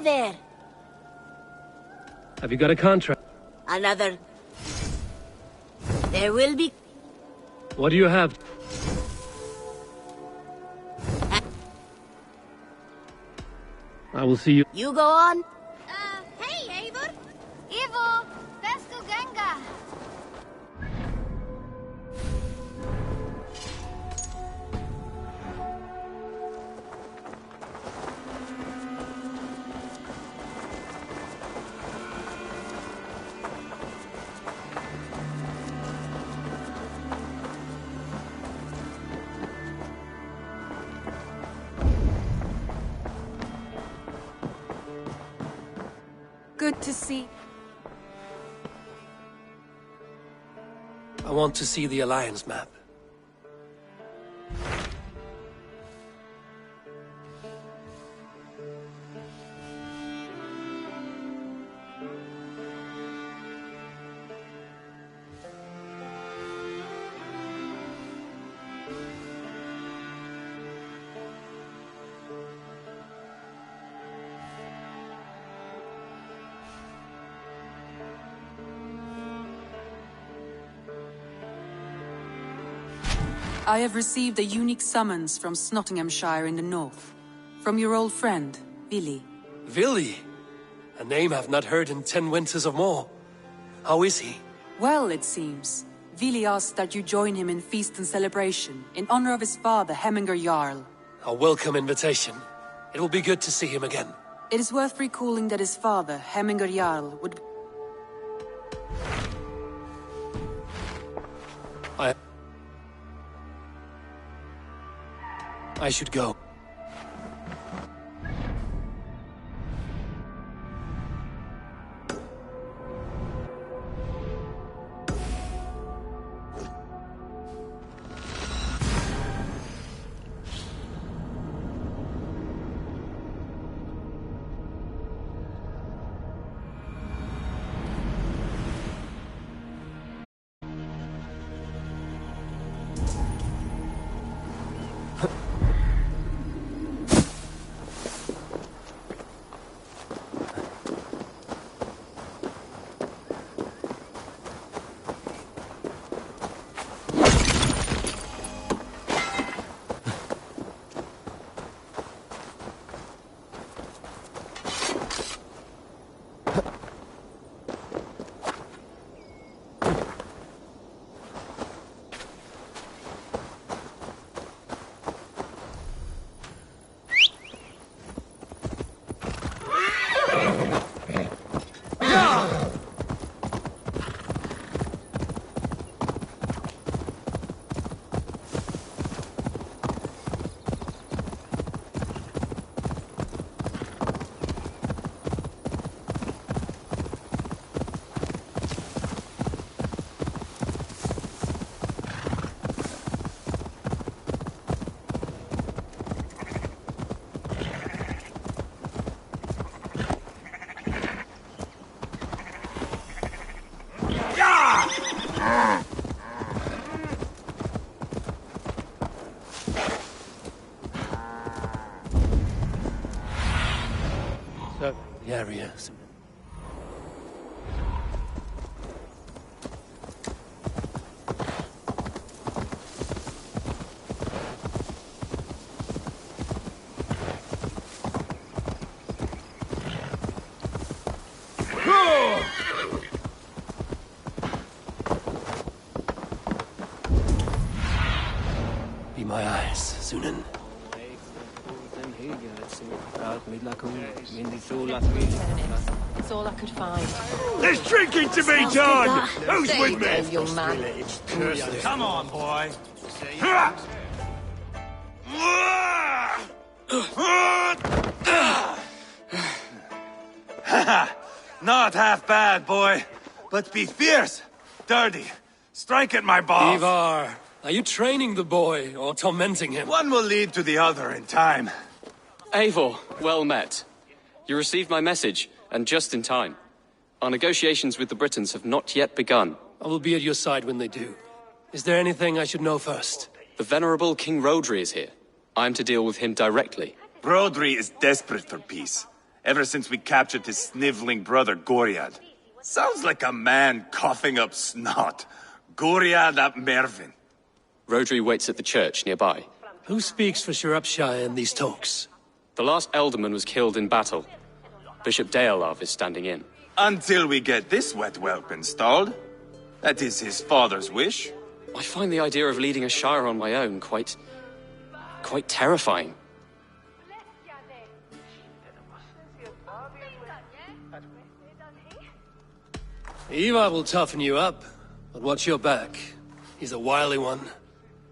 Hello there. Have you got a contract? Another. There will be... What do you have? I will see you. You go on. Hey, Eivor! Ivo! Bestu Genga! Good to see. I want to see the Alliance map. I have received a unique summons from Nottinghamshire in the north. From your old friend, Vili. Vili? A name I've not heard in 10 winters or more. How is he? Well, it seems. Vili asked that you join him in feast and celebration, in honor of his father, Hemminger Jarl. A welcome invitation. It will be good to see him again. It is worth recalling that his father, Hemminger Jarl, would... I should go. The areas. Be my eyes, Sunan. It's all I could find. There's drinking to be done! Who's There with you me? go, young man. Come on, boy. Not half bad, boy. But be fierce, dirty. Strike at my balls. Ivar, are you training the boy or tormenting him? One will lead to the other in time. Eivor, well met. You received my message, and just in time. Our negotiations with the Britons have not yet begun. I will be at your side when they do. Is there anything I should know first? The venerable King Rodri is here. I am to deal with him directly. Brodri is desperate for peace, ever since we captured his sniveling brother Goriad. Sounds like a man coughing up snot. Goriad ap Mervyn. Rodri waits at the church nearby. Who speaks for Shropshire in these talks? The last Elderman was killed in battle. Bishop Deolav is standing in. Until we get this wet whelp installed. That is his father's wish. I find the idea of leading a shire on my own quite terrifying. Ivar will toughen you up, but watch your back. He's a wily one.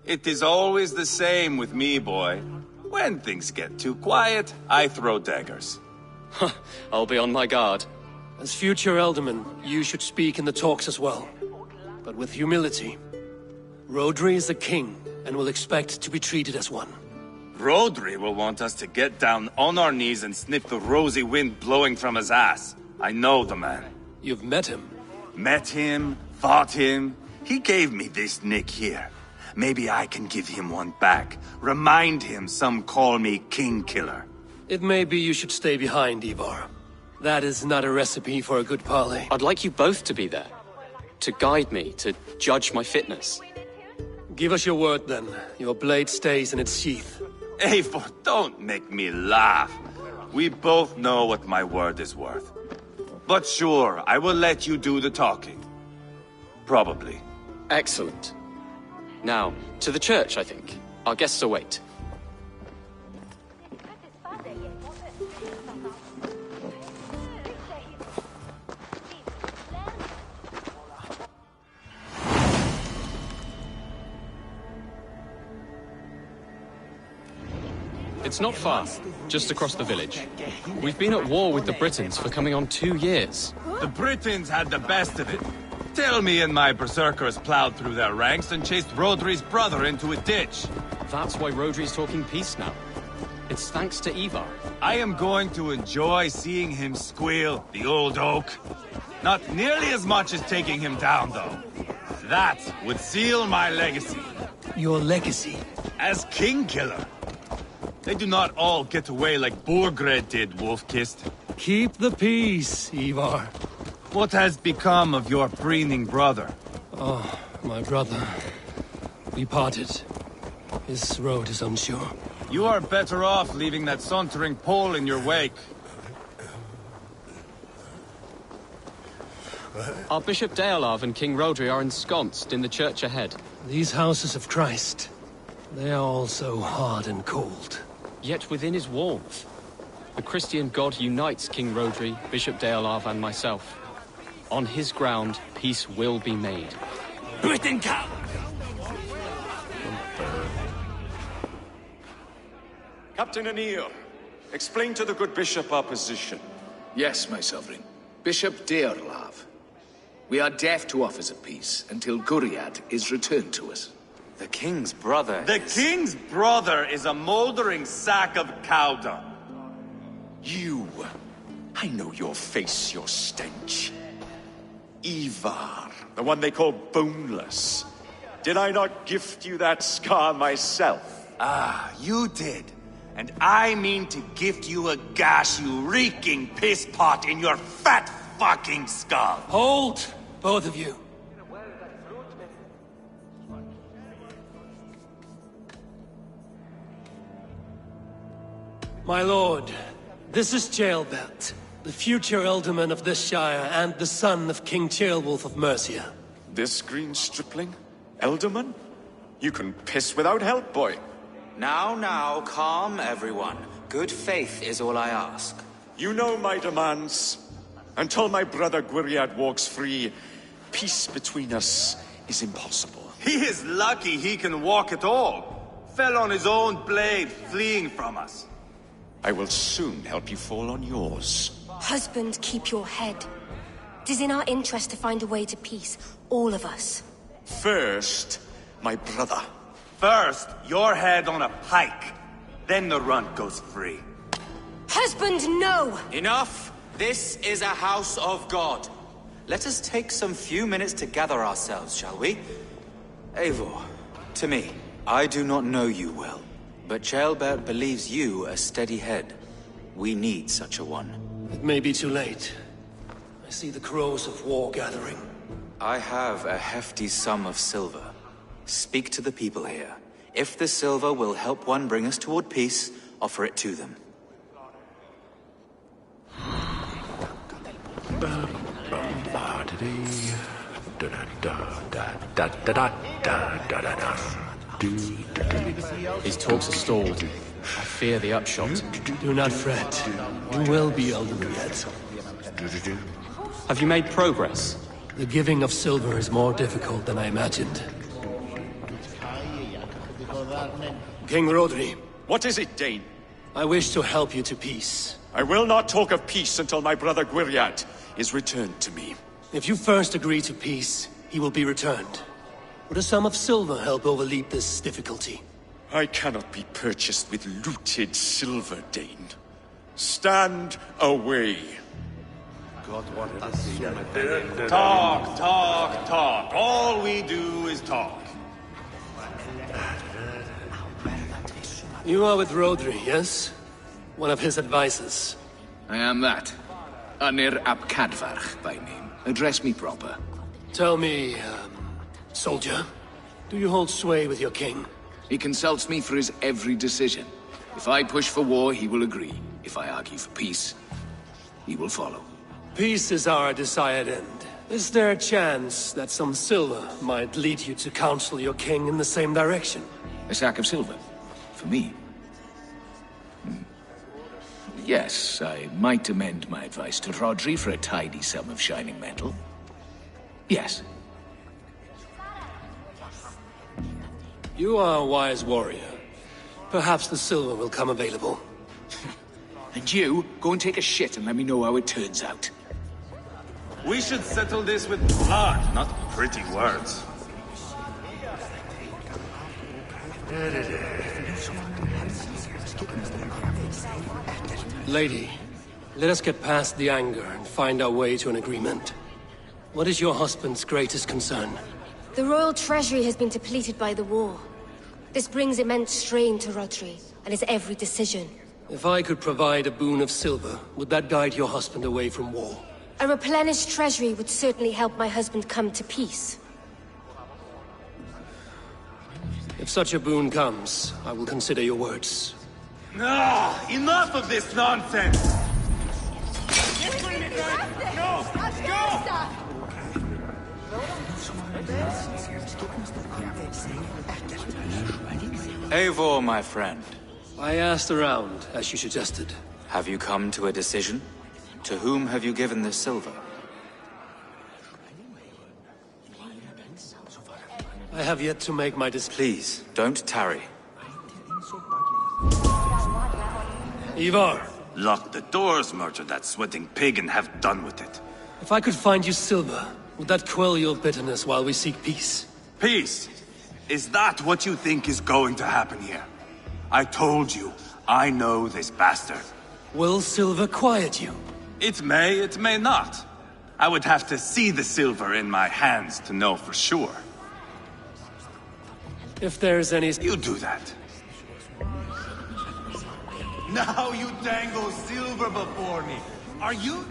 It is always the same with me, boy. When things get too quiet, I throw daggers. I'll be on my guard. As future Elderman, you should speak in the talks as well. But with humility. Rodri is the king, and will expect to be treated as one. Rodri will want us to get down on our knees and sniff the rosy wind blowing from his ass. I know the man. You've met him. Met him, fought him. He gave me this nick here. Maybe I can give him one back. Remind him some call me King Killer. It may be you should stay behind, Ivar. That is not a recipe for a good parley. I'd like you both to be there. To guide me, to judge my fitness. Give us your word, then. Your blade stays in its sheath. Eivor, don't make me laugh. We both know what my word is worth. But sure, I will let you do the talking. Probably. Excellent. Now, to the church, I think. Our guests await. It's not far, just across the village. We've been at war with the Britons for coming on 2 years. The Britons had the best of it. Tell me and my berserkers plowed through their ranks and chased Rodri's brother into a ditch. That's why Rodri's talking peace now. It's thanks to Ivar. I am going to enjoy seeing him squeal, the old oak. Not nearly as much as taking him down, though. That would seal my legacy. Your legacy? As King Killer. They do not all get away like Borgred did, Wolf-Kissed. Keep the peace, Ivar. What has become of your preening brother? Oh, my brother. We parted. His road is unsure. You are better off leaving that sauntering Pole in your wake. Our Bishop Deolav and King Rodri are ensconced in the church ahead. These houses of Christ, they are all so hard and cold. Yet within his warmth, the Christian God unites King Rodri, Bishop Deolav and myself. On his ground, peace will be made. Britain come! Captain Anil, explain to the good bishop our position. Yes, my sovereign. Bishop Deolav. We are deaf to offers of peace until Guriad is returned to us. The king's brother The king's brother is a moldering sack of cow dung. You. I know your face, your stench. Ivar, the one they call Boneless. Did I not gift you that scar myself? Ah, you did. And I mean to gift you a gash, you reeking piss pot in your fat fucking skull. Hold, both of you. My lord, this is Jailbelt, the future Elderman of this shire and the son of King Ceolwulf of Mercia. This green stripling? Elderman? You can piss without help, boy. Now, calm everyone. Good faith is all I ask. You know my demands. Until my brother Gwiriad walks free, peace between us is impossible. He is lucky he can walk at all. Fell on his own blade, fleeing from us. I will soon help you fall on yours. Husband, keep your head. It is in our interest to find a way to peace, all of us. First, my brother. First, your head on a pike. Then the runt goes free. Husband, no! Enough! This is a house of God. Let us take some few minutes to gather ourselves, shall we? Eivor, to me, I do not know you well, but Ceolbert believes you a steady head. We need such a one. It may be too late. I see the crows of war gathering. I have a hefty sum of silver. Speak to the people here. If the silver will help one bring us toward peace, offer it to them. These talks are stalled. I fear the upshot. Do not fret. You will be elderly yet. Have you made progress? The giving of silver is more difficult than I imagined. King Rodri. What is it, Dane? I wish to help you to peace. I will not talk of peace until my brother Gwiriad is returned to me. If you first agree to peace, he will be returned. Would a sum of silver help overleap this difficulty? I cannot be purchased with looted silver, Dane. Stand away. Talk. All we do is talk. You are with Rodri, yes? One of his advisors. I am that. Anir ap Cadfarch by name. Address me proper. Tell me, soldier, do you hold sway with your king? He consults me for his every decision. If I push for war, he will agree. If I argue for peace, he will follow. Peace is our desired end. Is there a chance that some silver might lead you to counsel your king in the same direction? A sack of silver? For me? Yes, I might amend my advice to Rodri for a tidy sum of shining metal. Yes. You are a wise warrior. Perhaps the silver will come available. And you, go and take a shit and let me know how it turns out. We should settle this with blood, not pretty words. Lady, let us get past the anger and find our way to an agreement. What is your husband's greatest concern? The royal treasury has been depleted by the war. This brings immense strain to Rodri and his every decision. If I could provide a boon of silver, would that guide your husband away from war? A replenished treasury would certainly help my husband come to peace. If such a boon comes, I will consider your words. Ah, enough of this nonsense! No! Eivor, my friend. I asked around, as you suggested. Have you come to a decision? To whom have you given this silver? I have yet to make my decision. Please, don't tarry. Ivar! Lock the doors, murder that sweating pig, and have done with it. If I could find you silver, would that quell your bitterness while we seek peace? Peace? Is that what you think is going to happen here? I told you, I know this bastard. Will silver quiet you? It may not. I would have to see the silver in my hands to know for sure. If there's any... You do that. Now you dangle silver before me. Are you...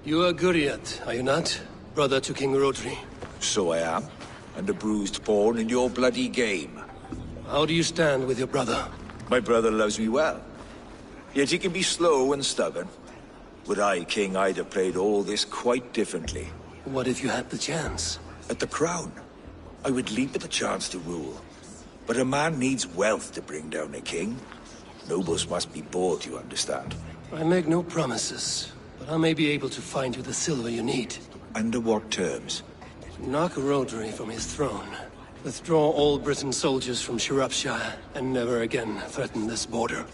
You are Guriat, are you not? Brother to King Rodri. So I am. And a bruised pawn in your bloody game. How do you stand with your brother? My brother loves me well. Yet he can be slow and stubborn. Were I king, I'd have played all this quite differently. What if you had the chance? At the crown, I would leap at the chance to rule. But a man needs wealth to bring down a king. Nobles must be bought, you understand. I make no promises, but I may be able to find you the silver you need. Under what terms? Knock Rodri from his throne. Withdraw all Britain soldiers from Shropshire, and never again threaten this border.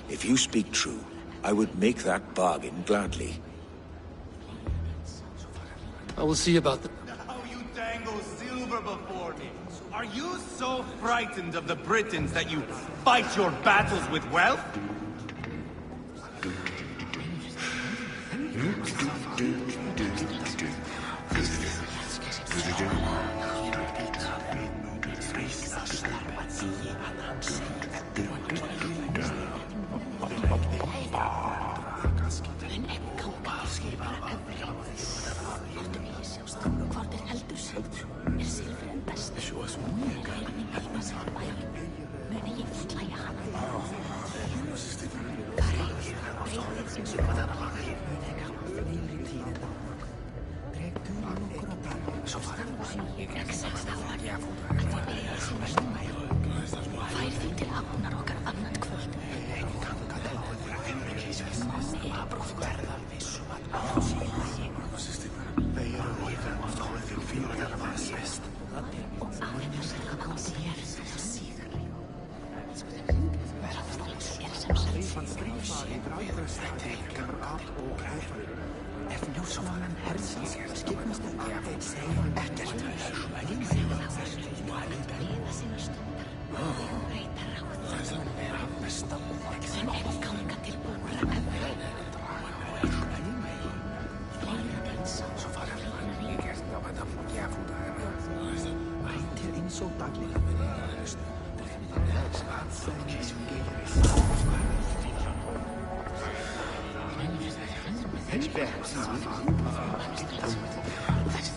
If you speak true, I would make that bargain gladly. I will see about the... Now you dangle silver before me. Are you so frightened of the Britons that you fight your battles with wealth?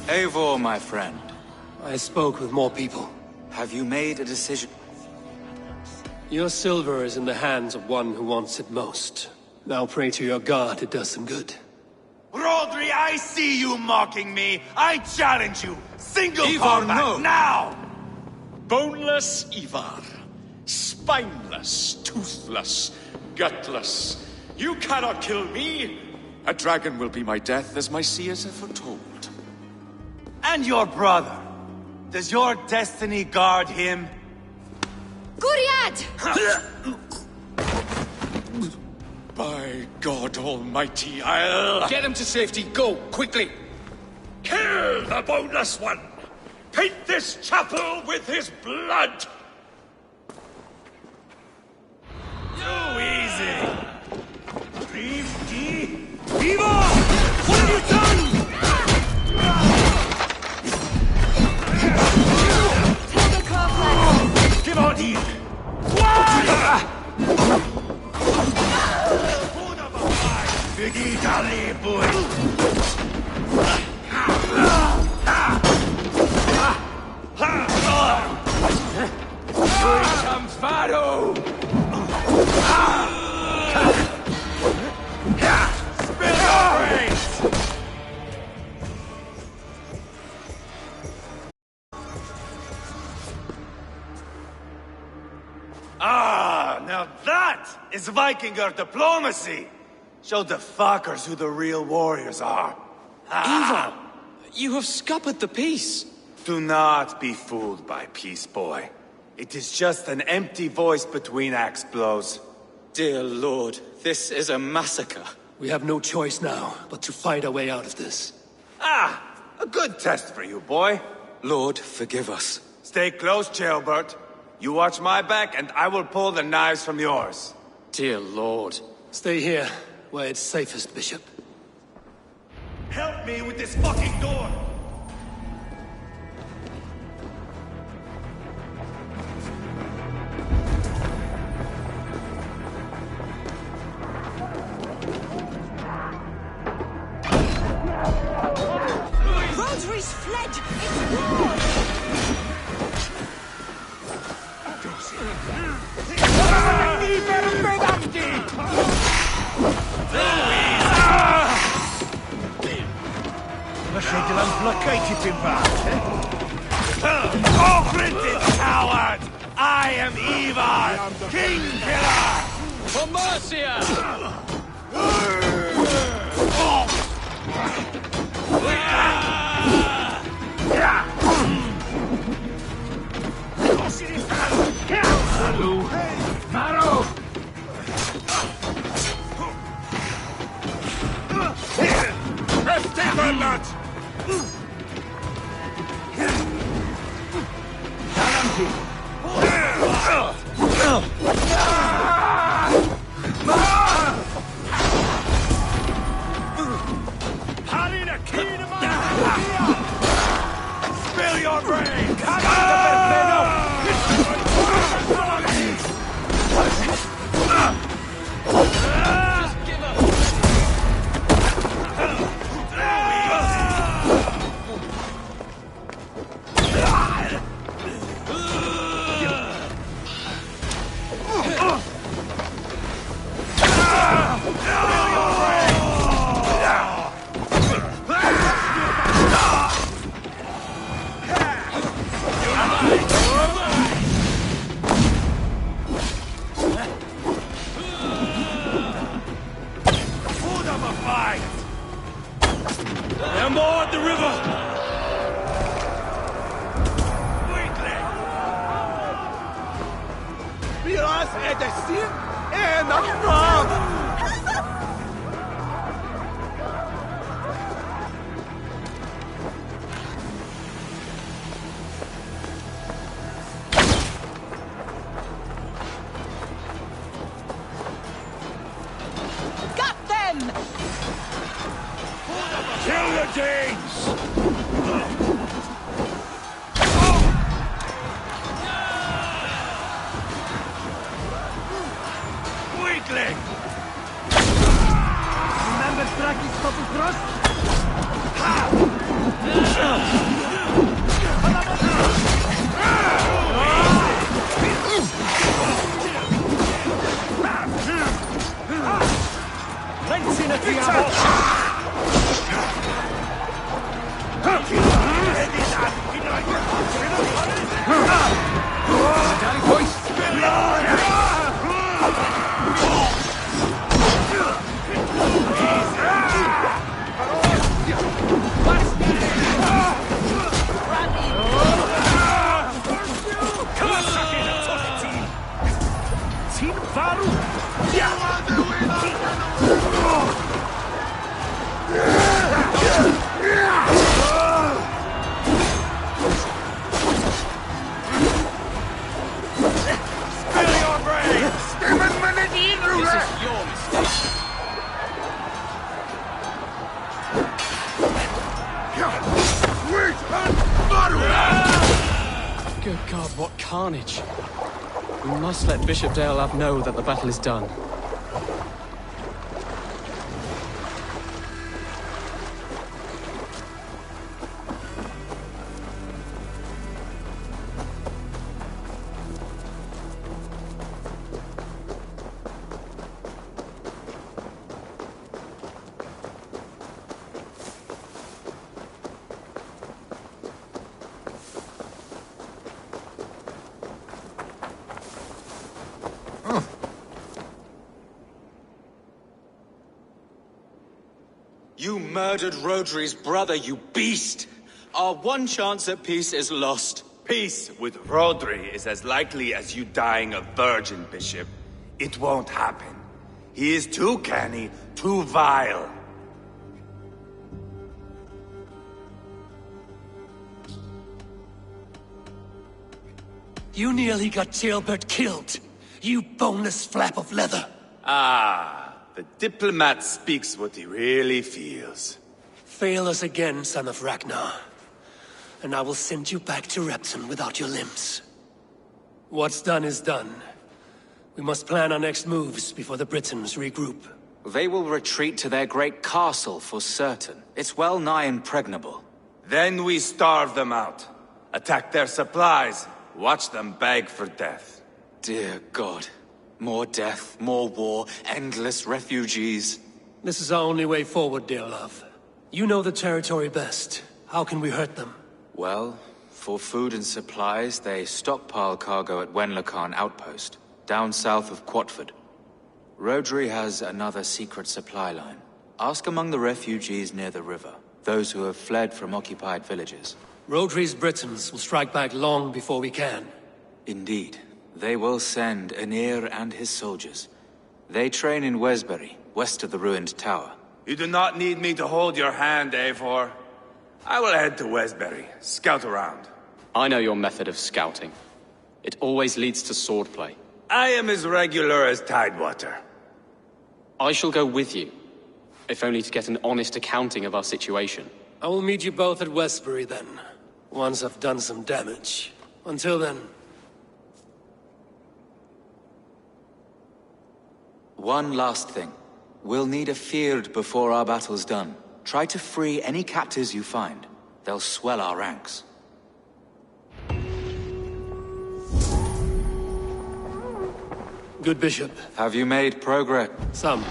Eivor, my friend. I spoke with more people. Have you made a decision? Your silver is in the hands of one who wants it most. Now pray to your god it does some good. Rodri, I see you mocking me. I challenge you. Single Ivar, combat no. now! Boneless Ivar. Spineless, toothless, gutless. You cannot kill me. A dragon will be my death, as my seers have foretold. And your brother. Does your destiny guard him? Guriad! By God Almighty, I'll... Get him to safety. Go, quickly. Kill the boneless one! Paint this chapel with his blood! Too easy. Viva! What have you done? Give on here. Begitali, boy. Here comes Vado. Spill your brains. Ah, now that is Vikinger diplomacy! Show the fuckers who the real warriors are. Ivar, you have scuppered the peace. Do not be fooled by peace, boy. It is just an empty voice between axe blows. Dear Lord, this is a massacre. We have no choice now, but to fight our way out of this. Ah, a good test for you, boy. Lord, forgive us. Stay close, Jailbert. You watch my back, and I will pull the knives from yours. Dear Lord. Stay here, where it's safest, Bishop. Help me with this fucking door! Rodri's fled! It's war! Lasciate l'amplaccati più Oh, printed coward! I am Ivar, King Killer! For Mercia! Maro! Spill your brains! Christian and a father. Got them! Kill the Danes! Weakling! Remember Straki's couple thrust? Good God, what carnage. We must let Bishop Deolav know that the battle is done. You murdered Rodri's brother, you beast! Our one chance at peace is lost. Peace with Rodri is as likely as you dying a virgin, Bishop. It won't happen. He is too canny, too vile. You nearly got Ceolbert killed, you boneless flap of leather. Ah, the diplomat speaks what he really feels. Fail us again, son of Ragnar, and I will send you back to Repton without your limbs. What's done is done. We must plan our next moves before the Britons regroup. They will retreat to their great castle for certain. It's well nigh impregnable. Then we starve them out. Attack their supplies. Watch them beg for death. Dear God. More death, more war, endless refugees. This is our only way forward, dear love. You know the territory best. How can we hurt them? Well, for food and supplies, they stockpile cargo at Wenlacan Outpost, down south of Quatford. Rodri has another secret supply line. Ask among the refugees near the river, those who have fled from occupied villages. Rodri's Britons will strike back long before we can. Indeed. They will send Aenir and his soldiers. They train in Wesbury, west of the ruined tower. You do not need me to hold your hand, Eivor. I will head to Wesbury, scout around. I know your method of scouting. It always leads to swordplay. I am as regular as Tidewater. I shall go with you, if only to get an honest accounting of our situation. I will meet you both at Westbury then, once I've done some damage. Until then... One last thing. We'll need a Fyrd before our battle's done. Try to free any captives you find. They'll swell our ranks. Good Bishop. Have you made progress? Some.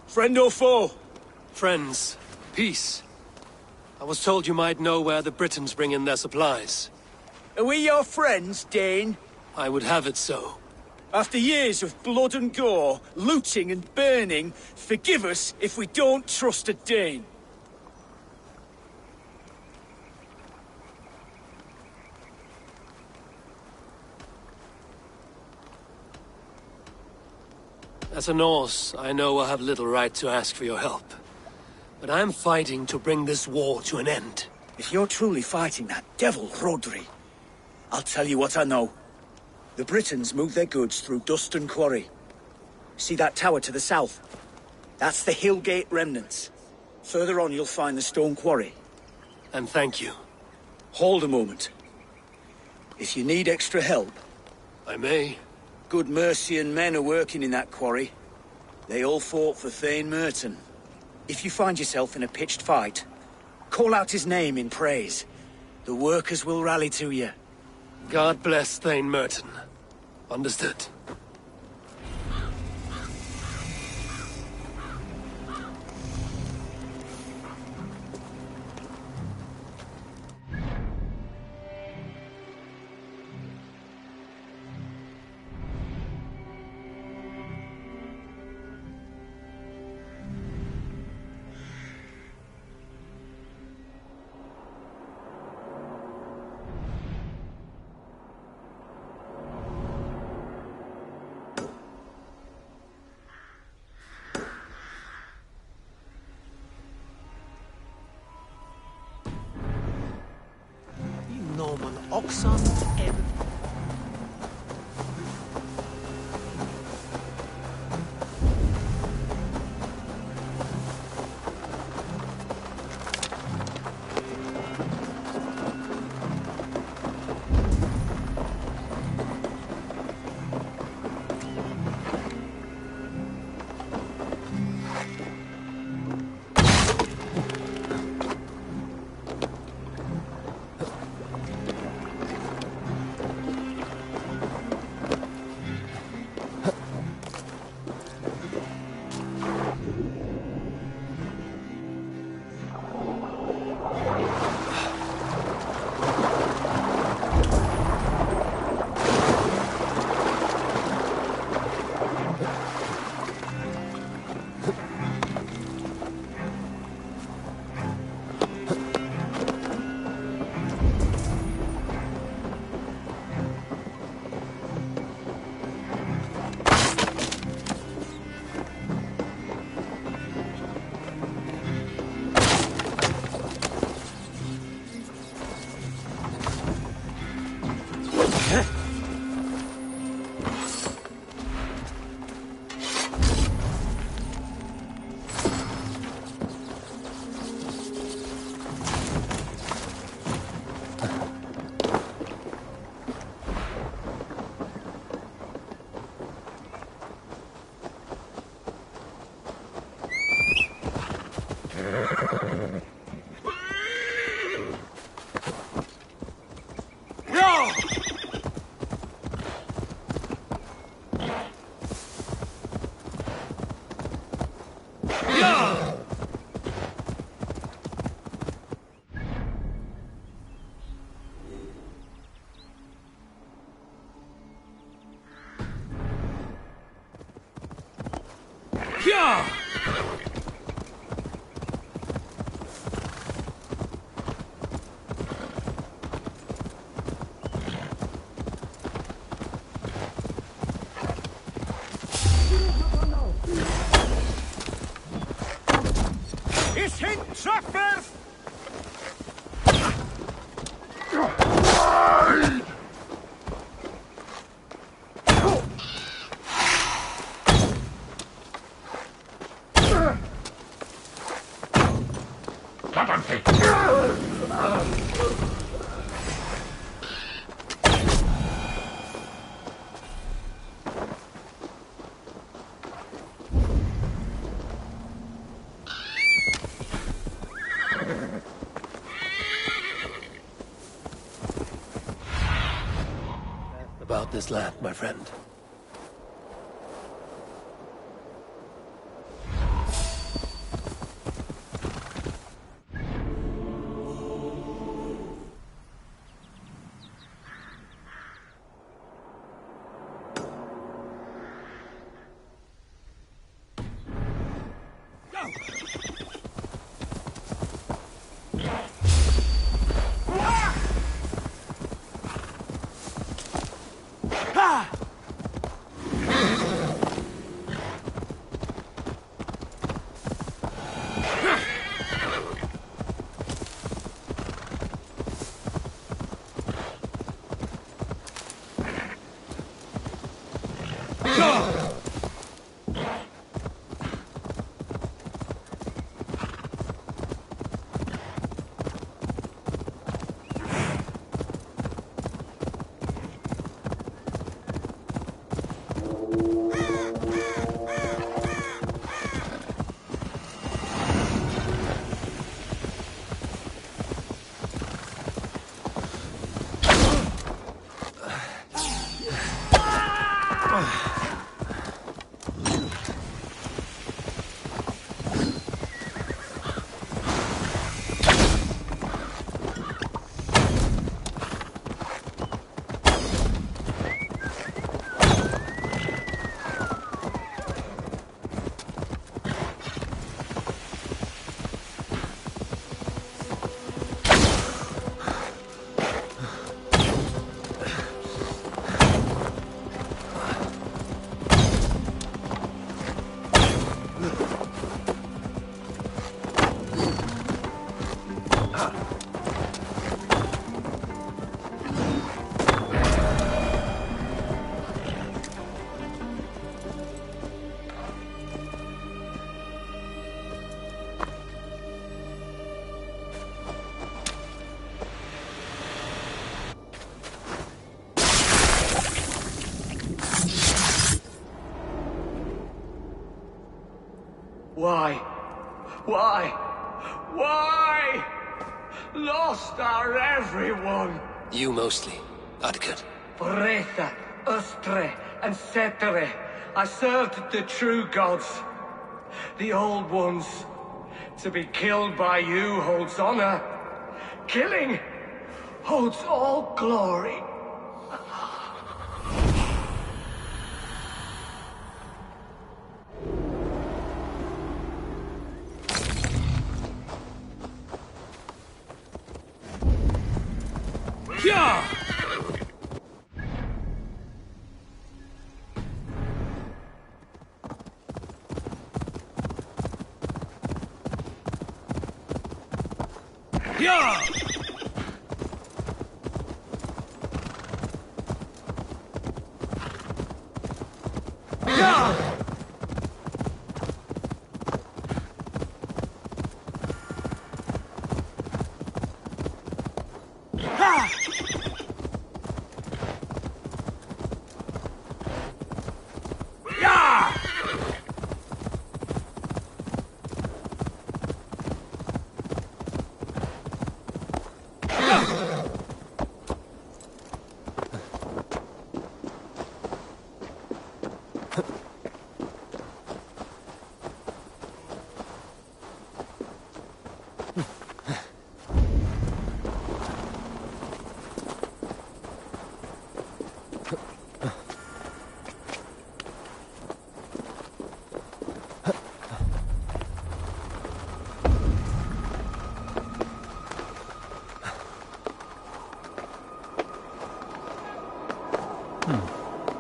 Friend or foe? Friends. Peace. I was told you might know where the Britons bring in their supplies. Are we your friends, Dane? I would have it so. After years of blood and gore, looting and burning, forgive us if we don't trust a Dane. As a Norse, I know I have little right to ask for your help. But I am fighting to bring this war to an end. If you're truly fighting that devil, Rodri, I'll tell you what I know. The Britons move their goods through Dustin Quarry. See that tower to the south? That's the Hillgate remnants. Further on, you'll find the stone quarry. And thank you. Hold a moment. If you need extra help... I may. Good Mercian men are working in that quarry. They all fought for Thane Merton. If you find yourself in a pitched fight, call out his name in praise. The workers will rally to you. God bless Thane Merton. Understood. Oxon and... About this land, my friend. Why? Why? Why? Lost our everyone. You mostly, Adkut. For Retha, Ustre, and Setere, I served the true gods. The old ones. To be killed by you holds honor. Killing holds all glory. Yeah! Yeah! Yeah!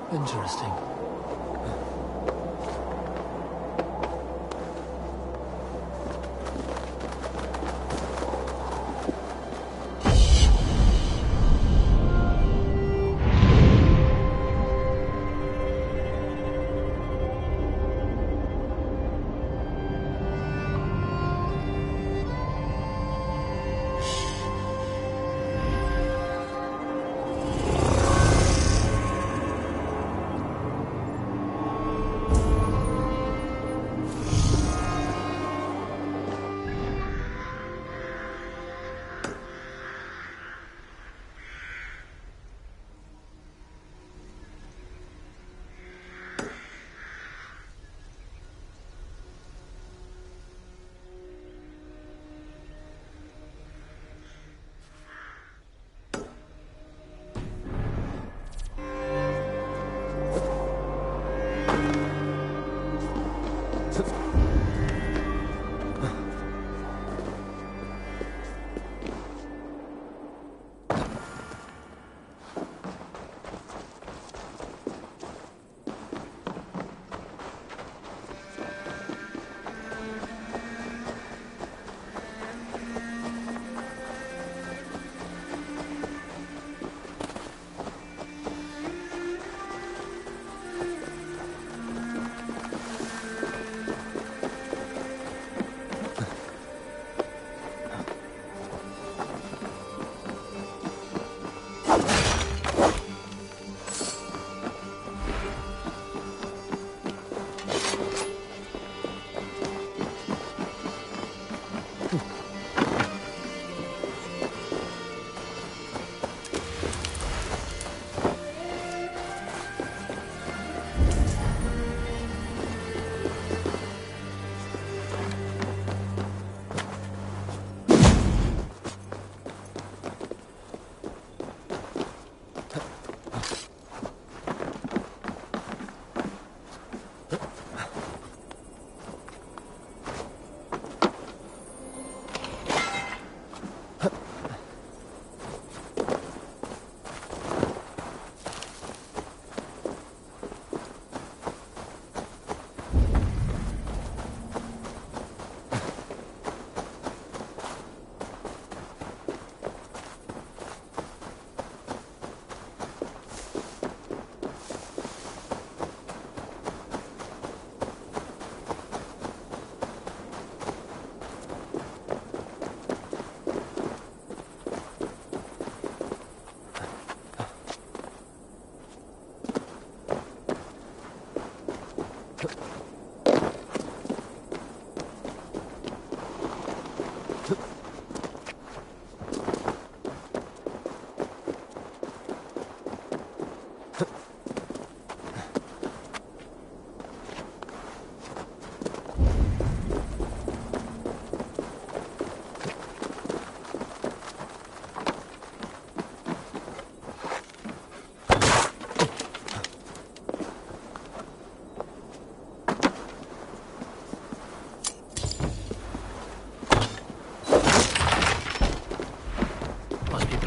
Interesting.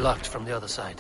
blocked from the other side.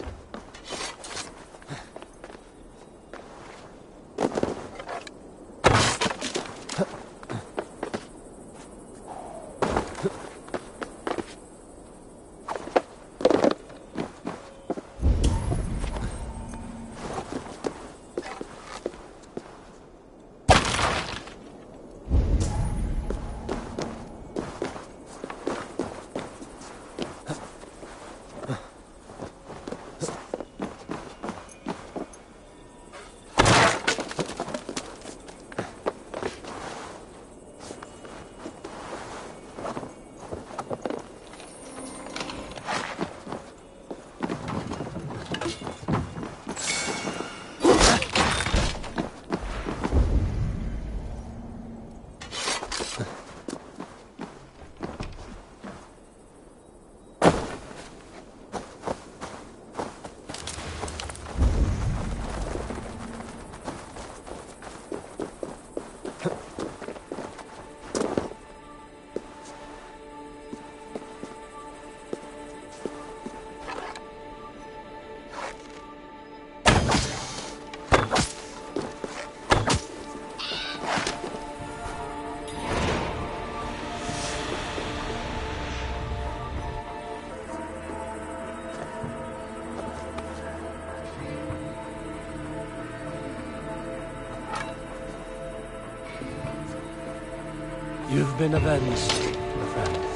You've been avenged, my friend.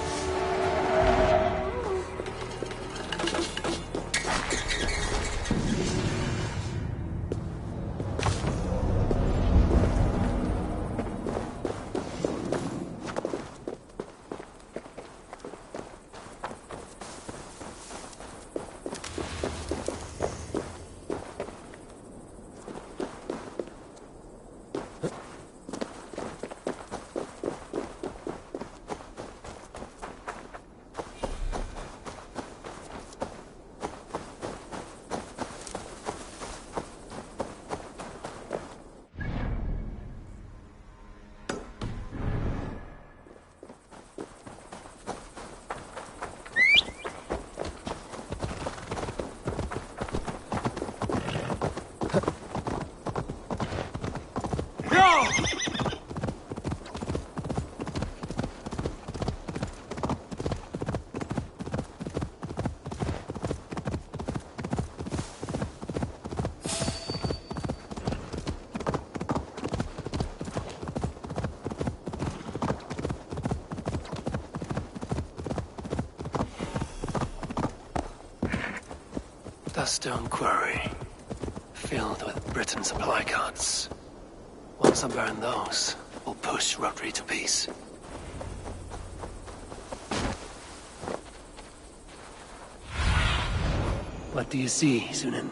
The stone quarry, filled with Britain supply carts. Once I burn those, we'll push Rhodri to peace. What do you see, Sunan?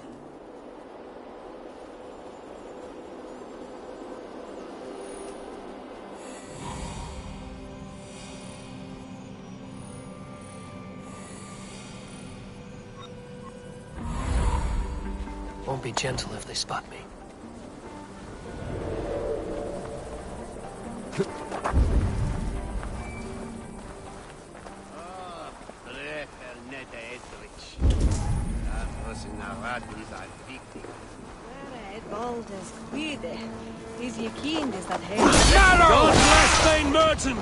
Won't be gentle if they spot me. God bless Thane Merton!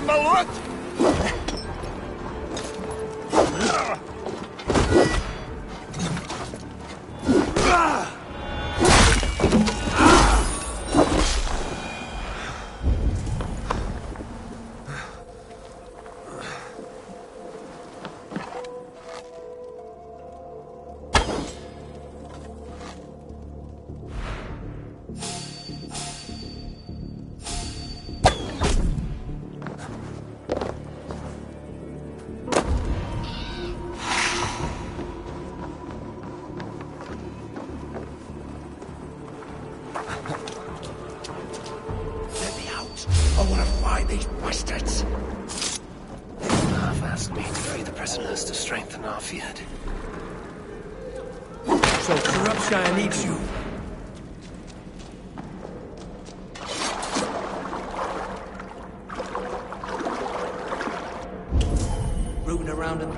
malwat! I want to find these bastards. I've asked me to free the prisoners to strengthen our field. So Corruption needs you. Rooting around in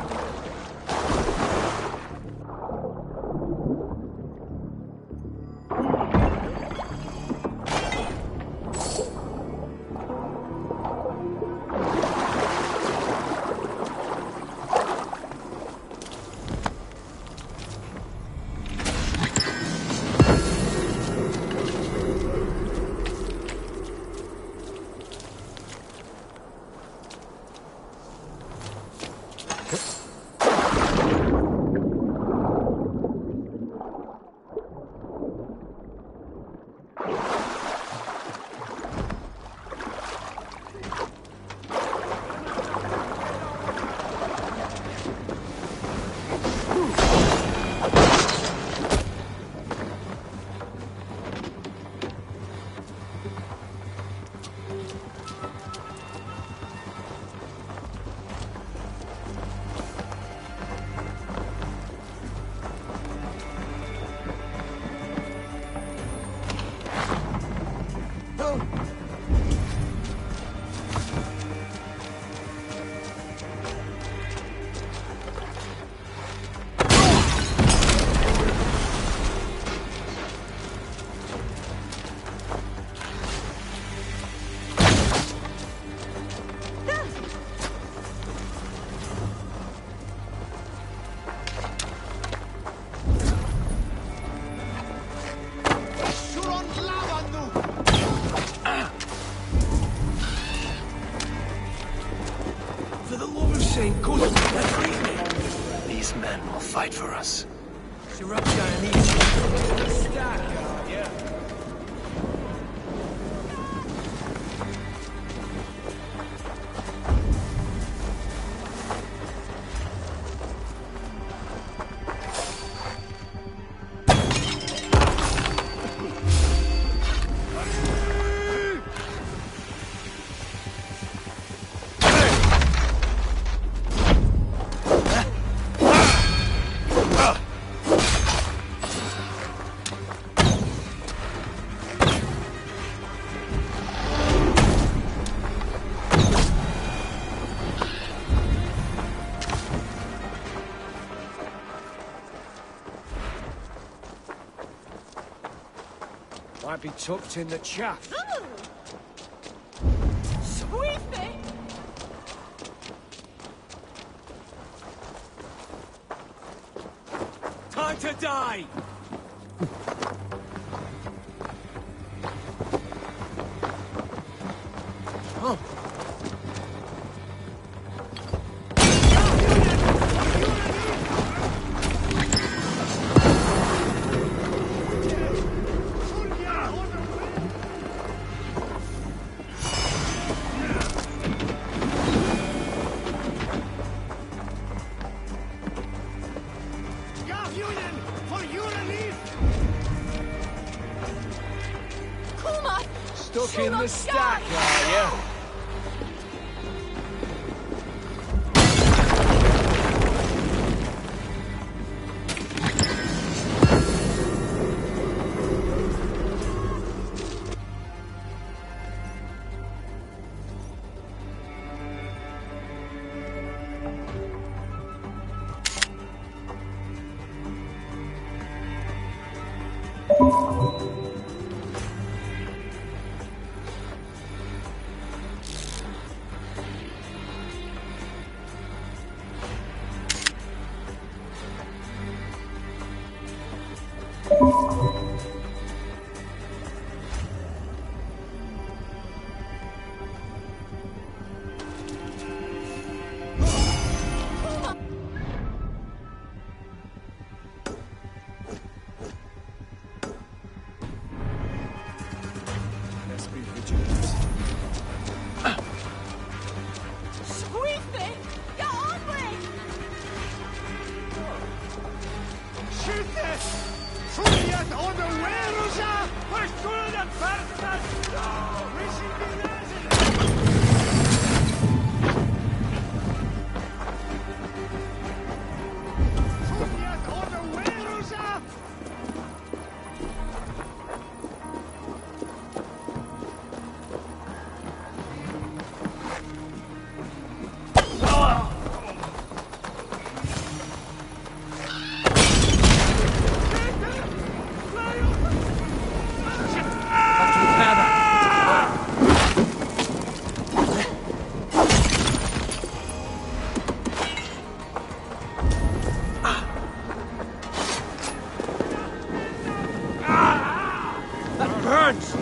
These men will fight for us. Corruption needs you. Stack, yeah. Might be tucked in the chaff. Sweeping! Time to die! Oh. Stuck in the stack, are ya? burns!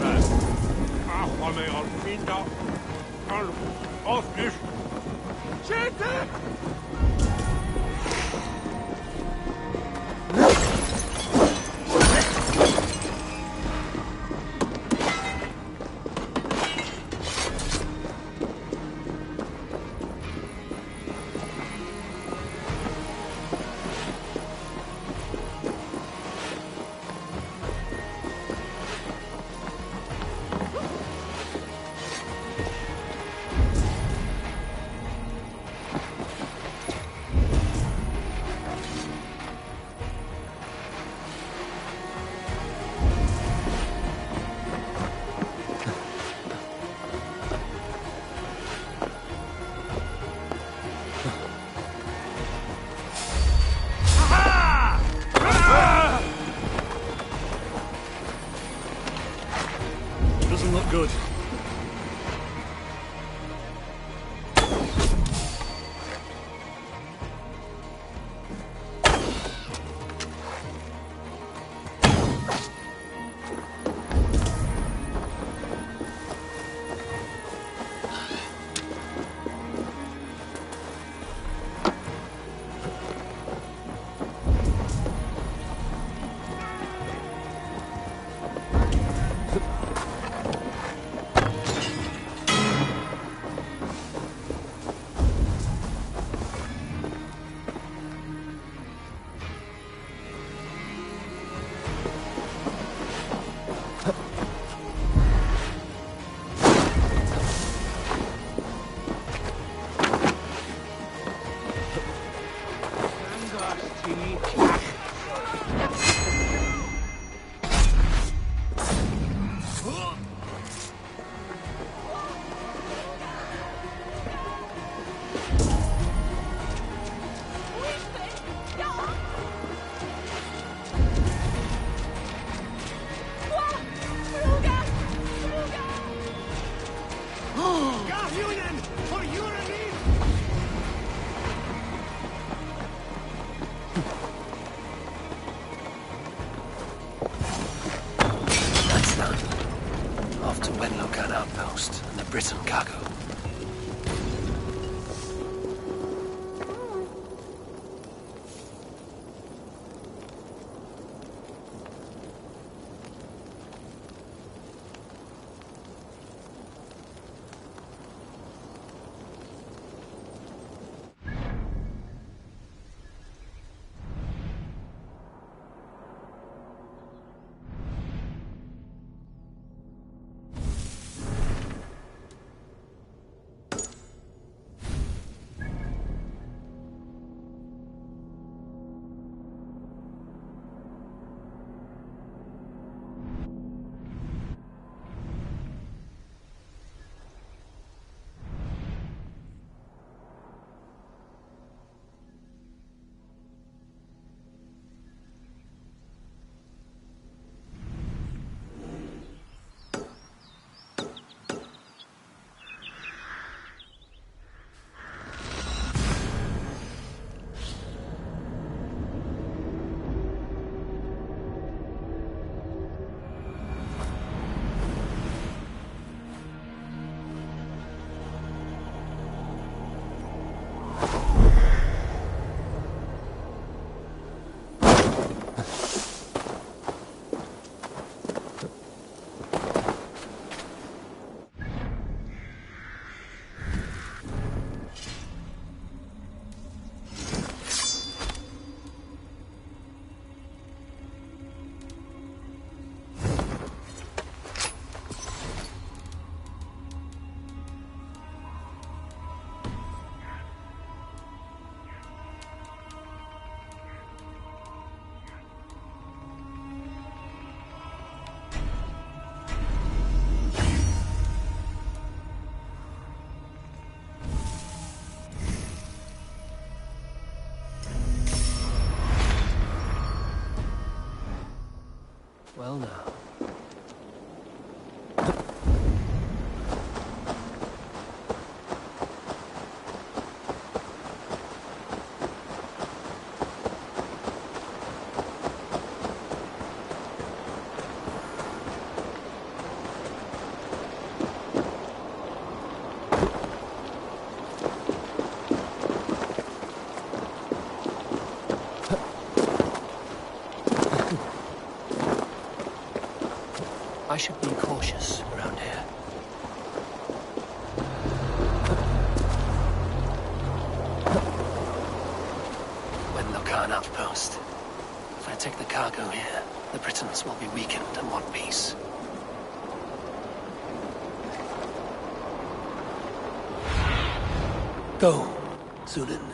Doesn't look good. Outpost and the Britain cargo. Well now. I should be cautious around here. Wenlokan outpost. If I take the cargo here, the Britons will be weakened and want peace. Go, Zunin.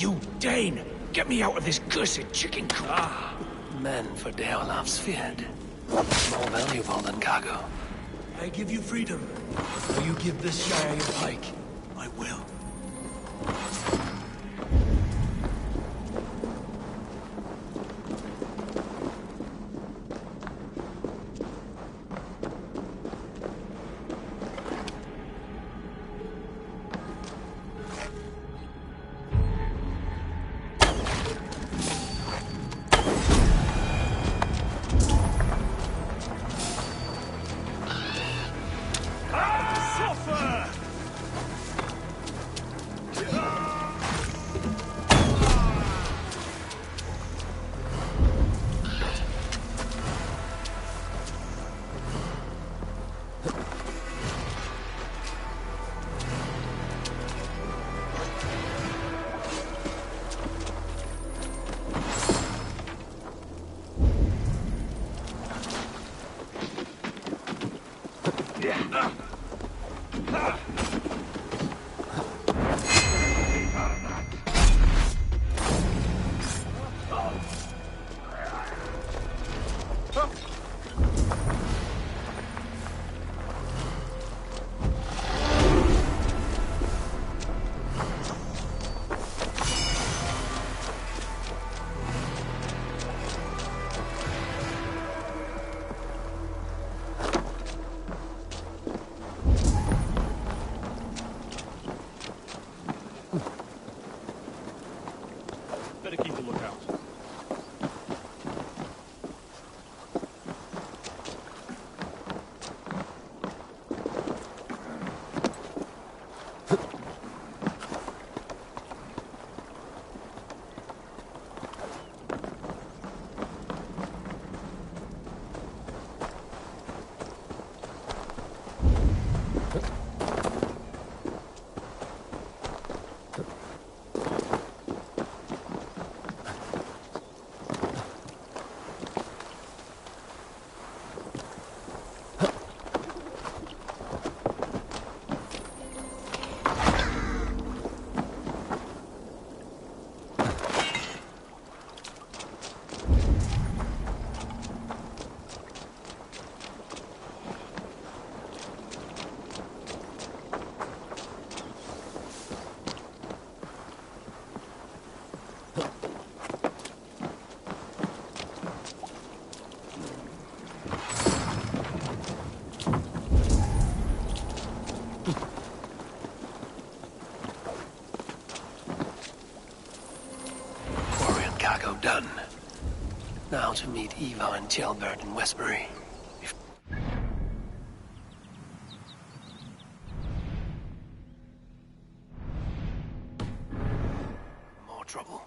You Dane! Get me out of this cursed chicken coop! Ah, men for Deolaf's feared. More valuable than cargo. I give you freedom. Or you give this Shire your pike. I will. done. Now to meet Eva and Tjelbert in Westbury. More trouble.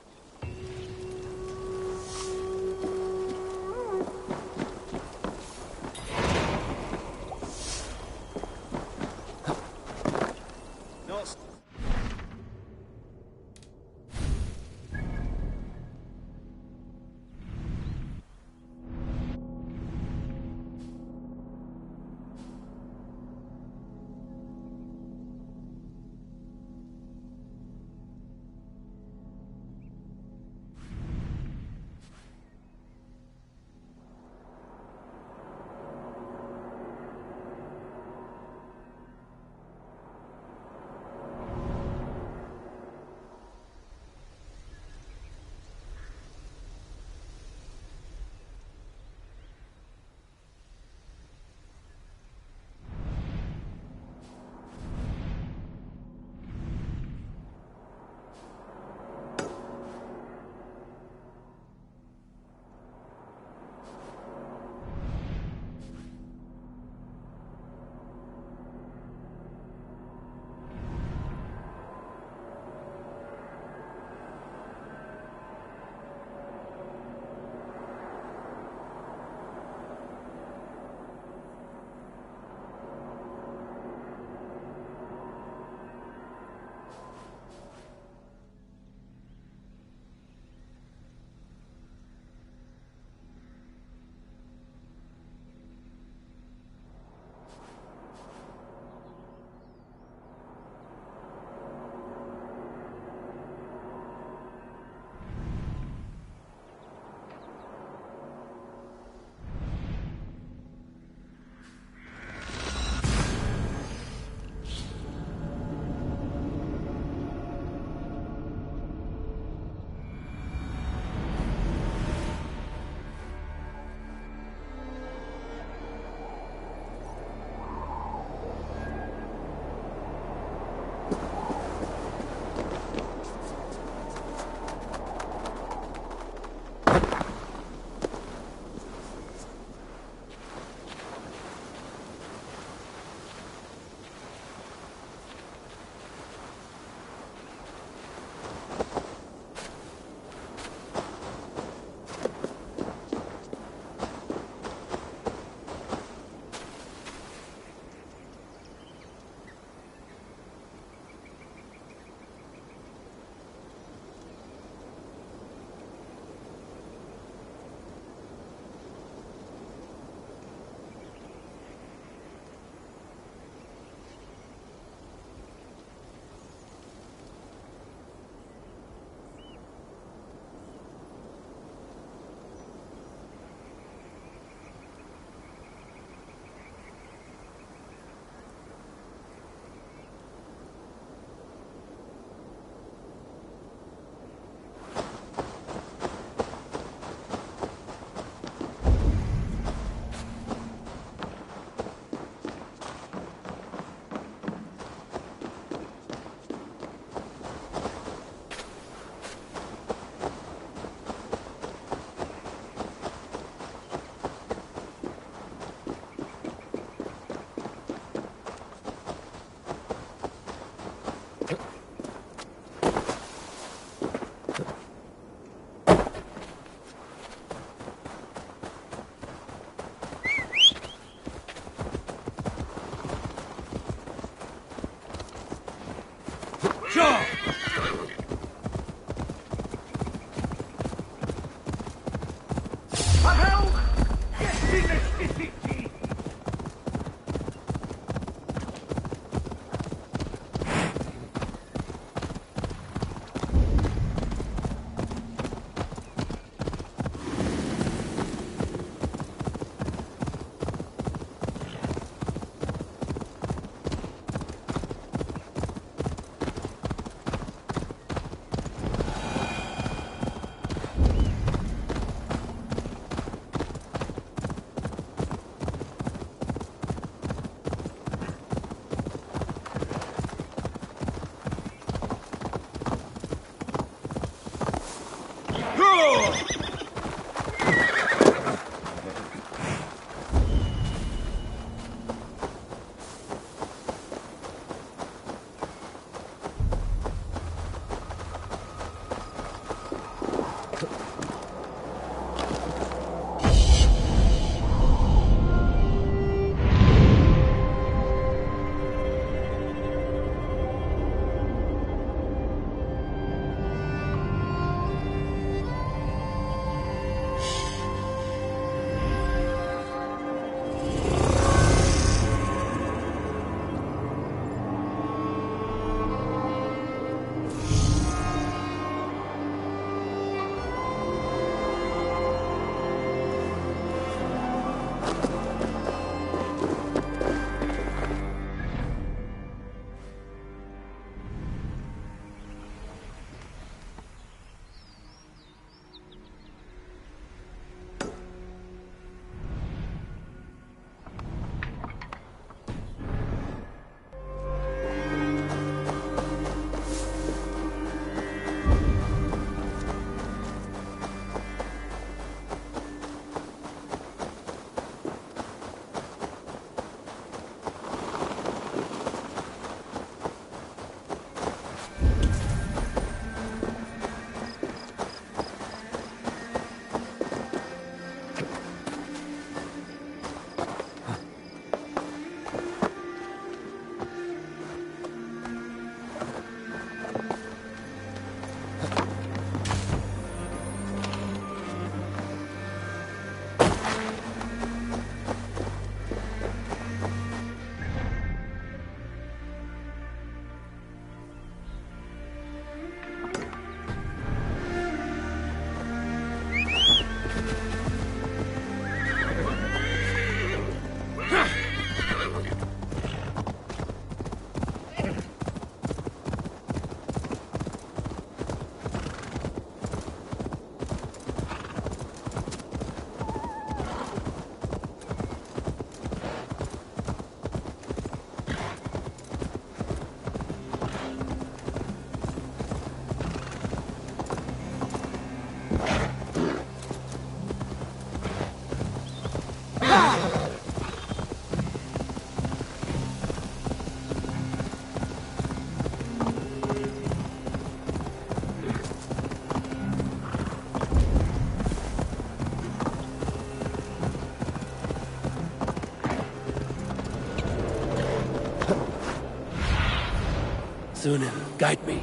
Thunin, guide me.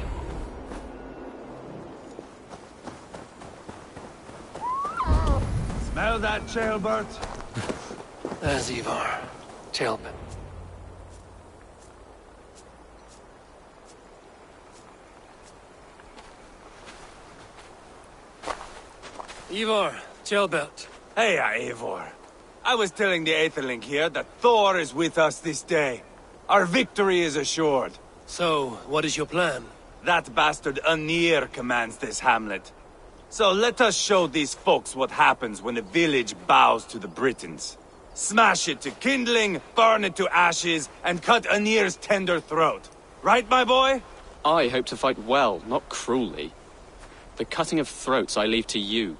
Smell that, Chaelbert? There's Ivar. Chaelbert. Ivar, Chaelbert. Hey, Eivor. I was telling the Aetherling here that Thor is with us this day. Our victory is assured. So, what is your plan? That bastard Anir commands this hamlet. So let us show these folks what happens when a village bows to the Britons. Smash it to kindling, burn it to ashes, and cut Anir's tender throat. Right, my boy? I hope to fight well, not cruelly. The cutting of throats I leave to you.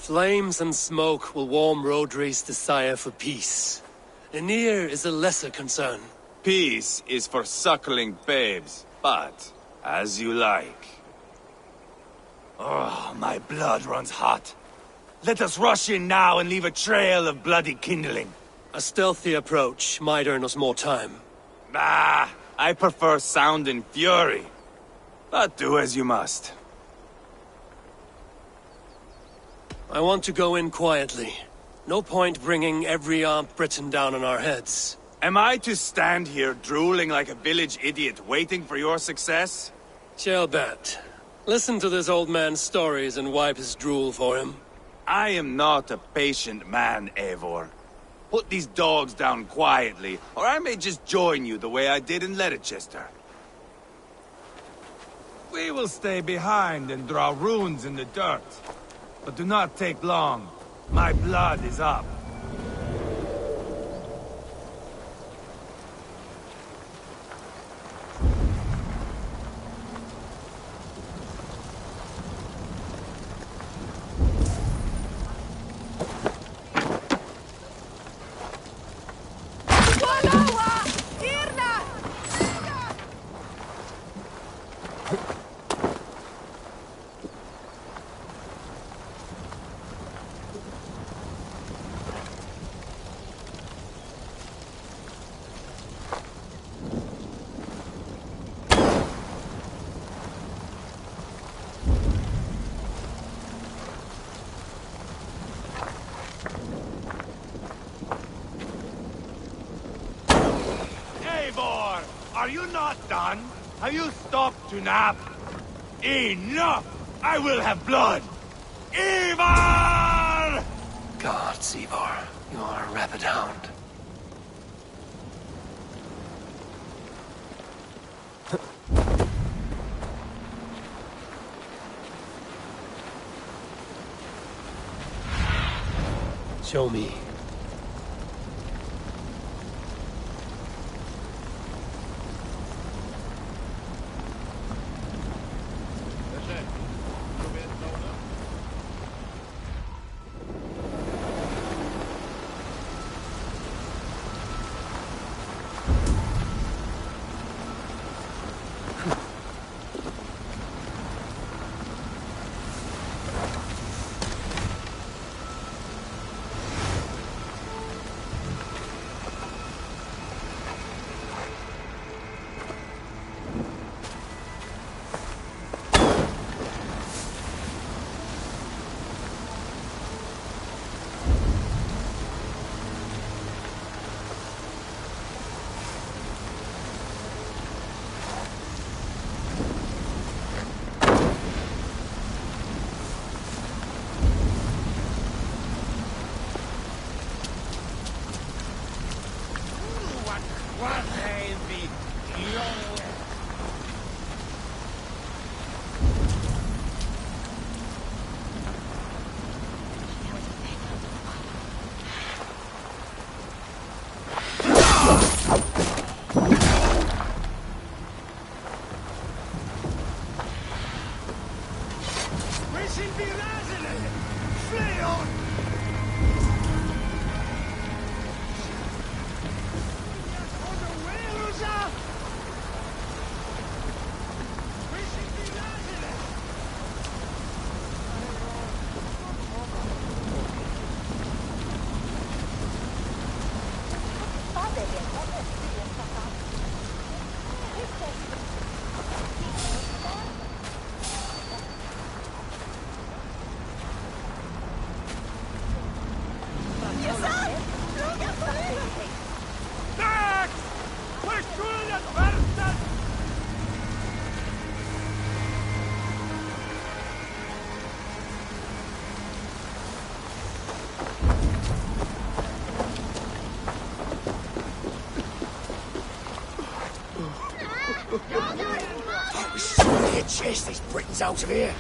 Flames and smoke will warm Rodri's desire for peace. Anir is a lesser concern. Peace is for suckling babes, but as you like. Oh, my blood runs hot. Let us rush in now and leave a trail of bloody kindling. A stealthy approach might earn us more time. Bah, I prefer sound and fury. But do as you must. I want to go in quietly. No point bringing every armed Briton down on our heads. Am I to stand here drooling like a village idiot waiting for your success? Chaelbert, listen to this old man's stories and wipe his drool for him. I am not a patient man, Eivor. Put these dogs down quietly, or I may just join you the way I did in Leicester. We will stay behind and draw runes in the dirt. But do not take long. My blood is up. Are you not done? Have you stopped to nap? Enough! I will have blood! Ivar! Gods, Ivar. You are a rabid hound. Show me. Chase these Britons out of here.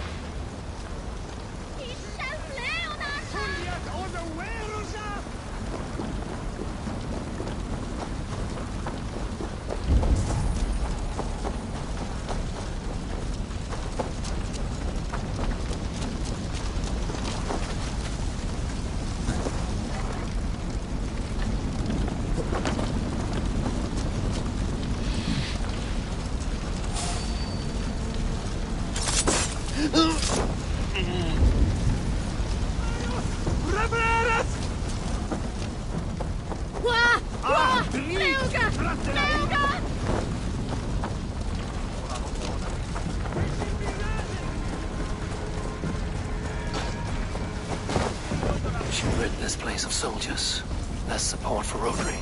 Rid this place of soldiers. Less support for Rodri.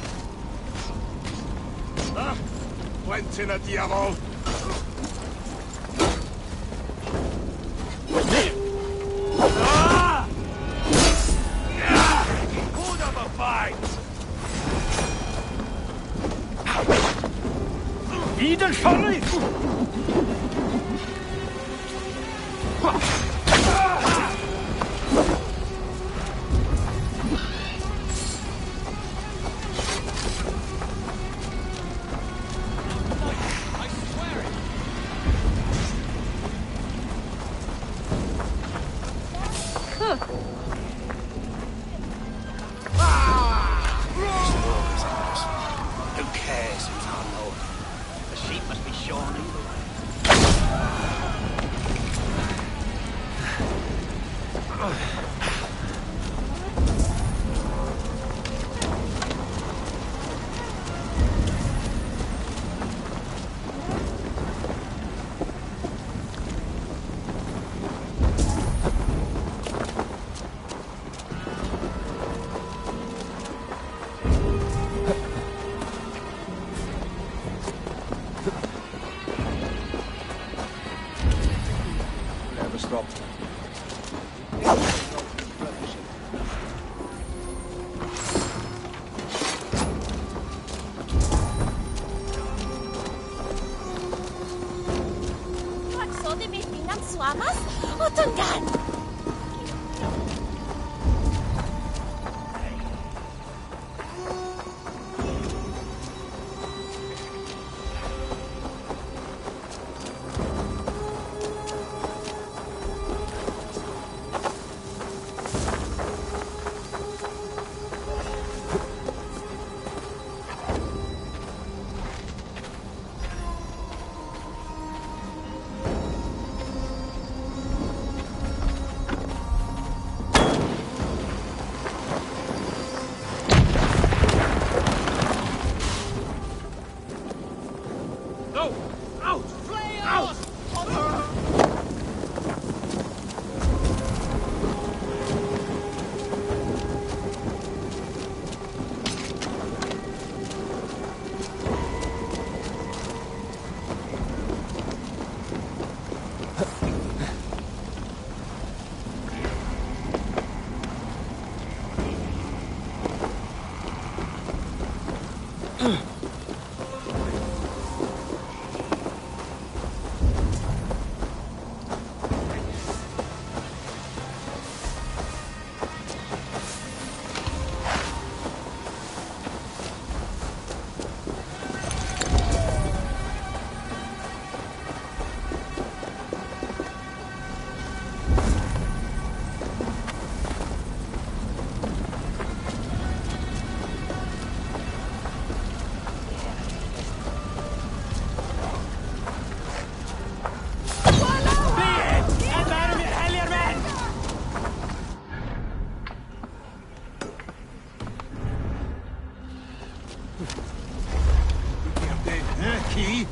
Plenty na diavol! Hold up a fight! Widerstandig! Who cares who's our lord? The sheep must be shorn either way. Never stop. So they made me not swamas? Utungan! key?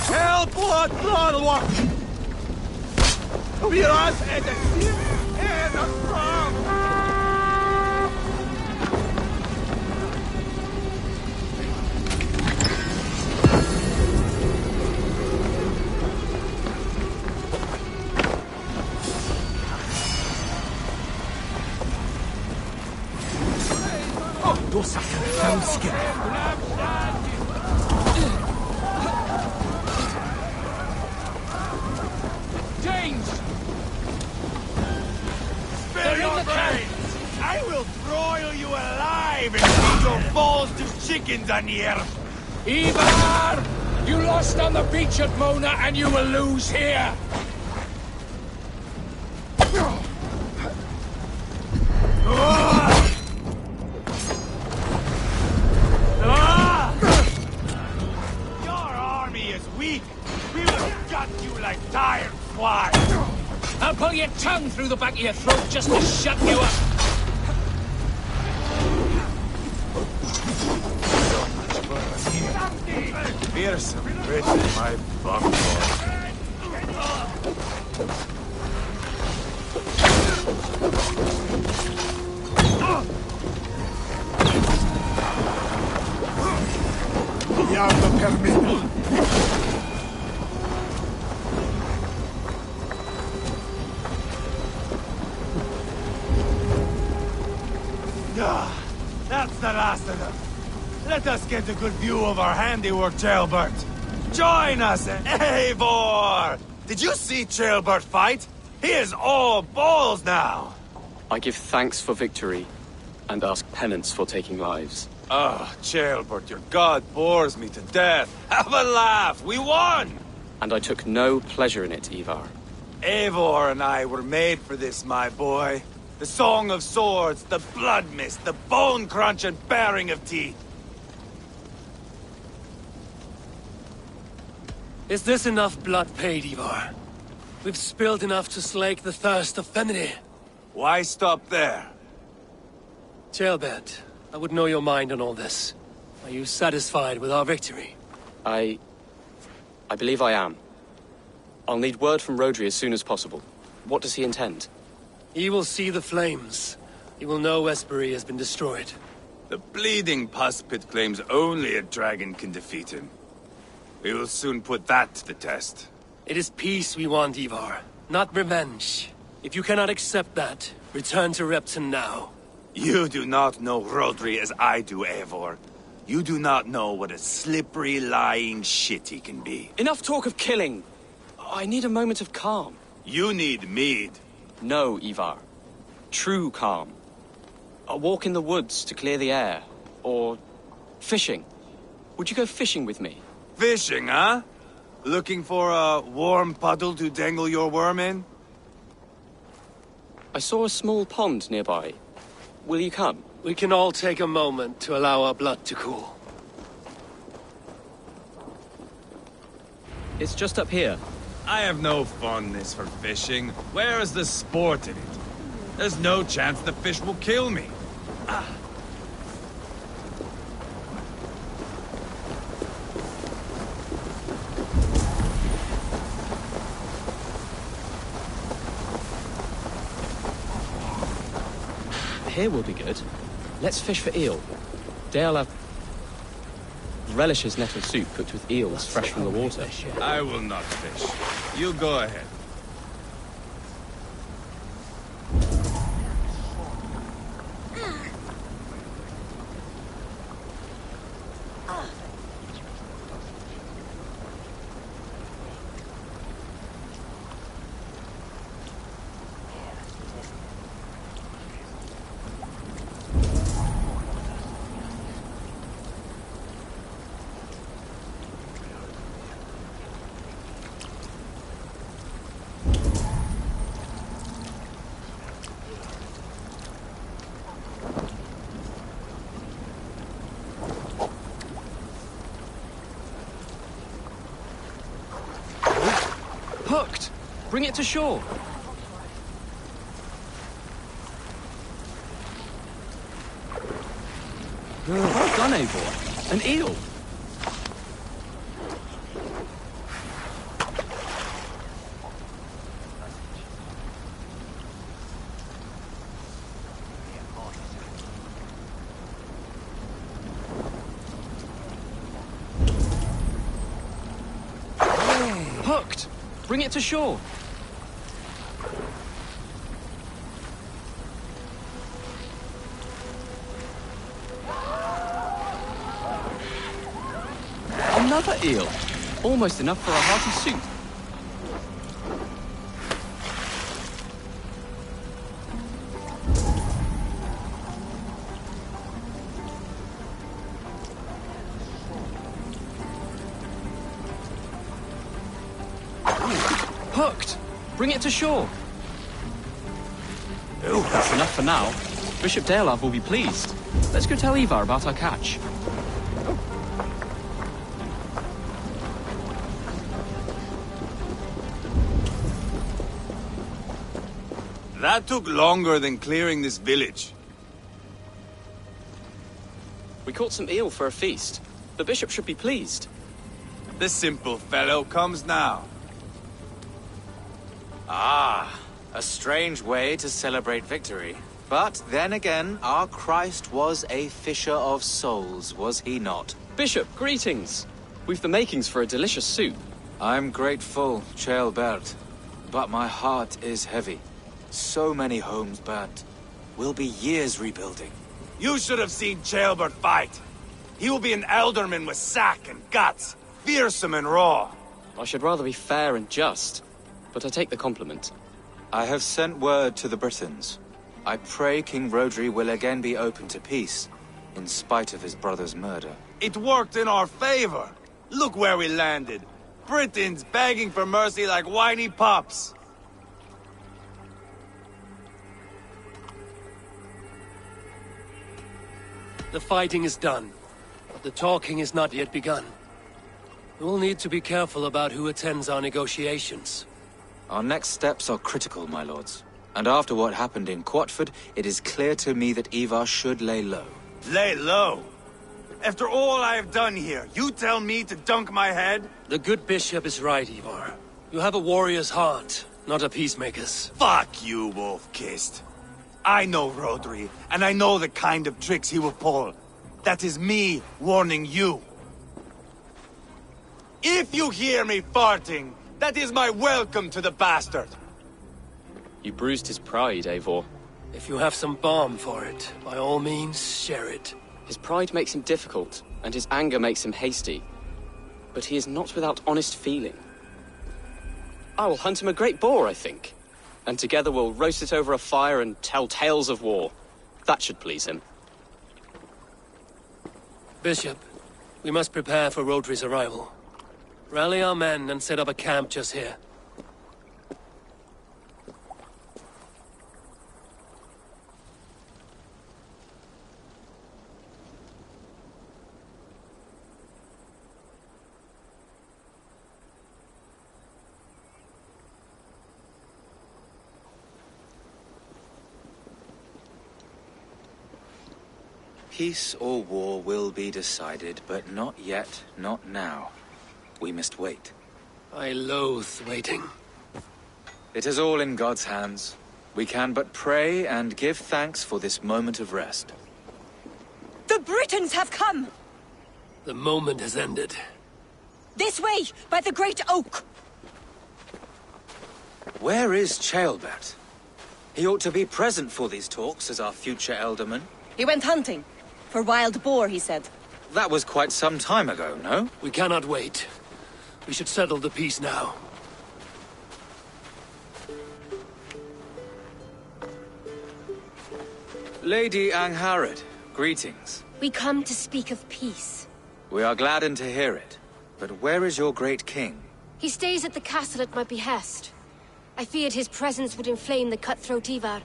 Help! Blood! Wir uns etwas and a strong! Du sagst Faustge. James! Spill your brains! I will broil you alive and feed your balls to chickens on here! Ivar! You lost on the beach at Mona, and you will lose here! Your army is weak! We will gut you like tired flies! I'll pull your tongue through the back of your throat just to shut you up! Fearsome bit in my bumhole. Diablo permito! That's the last of them. Let us get a good view of our handiwork, Jailbert. Join us, Eivor! Did you see Jailbert fight? He is all balls now. I give thanks for victory, and ask penance for taking lives. Oh, Jailbert, your god bores me to death. Have a laugh, we won! And I took no pleasure in it, Ivar. Eivor and I were made for this, my boy. The song of swords, the blood mist, the bone crunch and baring of teeth. Is this enough blood paid, Ivar? We've spilled enough to slake the thirst of Feminine. Why stop there? Jailbert, I would know your mind on all this. Are you satisfied with our victory? I believe I am. I'll need word from Rodri as soon as possible. What does he intend? He will see the flames. He will know Espery has been destroyed. The bleeding pus pit claims only a dragon can defeat him. We will soon put that to the test. It is peace we want, Ivar, not revenge. If you cannot accept that, return to Repton now. You do not know Rodri as I do, Eivor. You do not know what a slippery, lying shit he can be. Enough talk of killing! I need a moment of calm. You need mead. No, Ivar. True calm. A walk in the woods to clear the air. Or fishing. Would you go fishing with me? Fishing, huh? Looking for a warm puddle to dangle your worm in? I saw a small pond nearby. Will you come? We can all take a moment to allow our blood to cool. It's just up here. I have no fondness for fishing. Where is the sport in it? There's no chance the fish will kill me. Here will be good. Let's fish for eel. Dale relishes nettle soup cooked with eels fresh from the water. I will not fish. You go ahead. Bring it to shore. Well done, Eivor. An eel. Hooked! Bring it to shore. Another eel. Almost enough for a hearty soup. Hooked! Bring it to shore. Oh, that's enough for now. Bishop Daelav will be pleased. Let's go tell Ivar about our catch. That took longer than clearing this village. We caught some eel for a feast. The bishop should be pleased. The simple fellow comes now. Ah, a strange way to celebrate victory. But then again, our Christ was a fisher of souls, was he not? Bishop, greetings. We've the makings for a delicious soup. I'm grateful, Ceolbert, but my heart is heavy. So many homes burnt. We'll be years rebuilding. You should have seen Ceolbert fight. He will be an alderman with sack and guts, fearsome and raw. I should rather be fair and just, but I take the compliment. I have sent word to the Britons. I pray King Rodri will again be open to peace, in spite of his brother's murder. It worked in our favor. Look where we landed. Britons begging for mercy like whiny pups. The fighting is done, but the talking is not yet begun. We'll need to be careful about who attends our negotiations. Our next steps are critical, my lords. And after what happened in Quatford, it is clear to me that Ivar should lay low. Lay low? After all I have done here, you tell me to dunk my head? The good bishop is right, Ivar. You have a warrior's heart, not a peacemaker's. Fuck you, Wolf-Kissed. I know Rodri, and I know the kind of tricks he will pull. That is me warning you. If you hear me farting, that is my welcome to the bastard. You bruised his pride, Eivor. If you have some balm for it, by all means, share it. His pride makes him difficult, and his anger makes him hasty. But he is not without honest feeling. I will hunt him a great boar, I think. And together we'll roast it over a fire and tell tales of war. That should please him. Bishop, we must prepare for Rodri's arrival. Rally our men and set up a camp just here. Peace or war will be decided, but not yet, not now. We must wait. I loathe waiting. It is all in God's hands. We can but pray and give thanks for this moment of rest. The Britons have come! The moment has ended. This way, by the great oak! Where is Ceolbert? He ought to be present for these talks as our future elderman. He went hunting. For wild boar, he said. That was quite some time ago, no? We cannot wait. We should settle the peace now. Lady Angharad, greetings. We come to speak of peace. We are gladdened to hear it. But where is your great king? He stays at the castle at my behest. I feared his presence would inflame the cutthroat Ivar.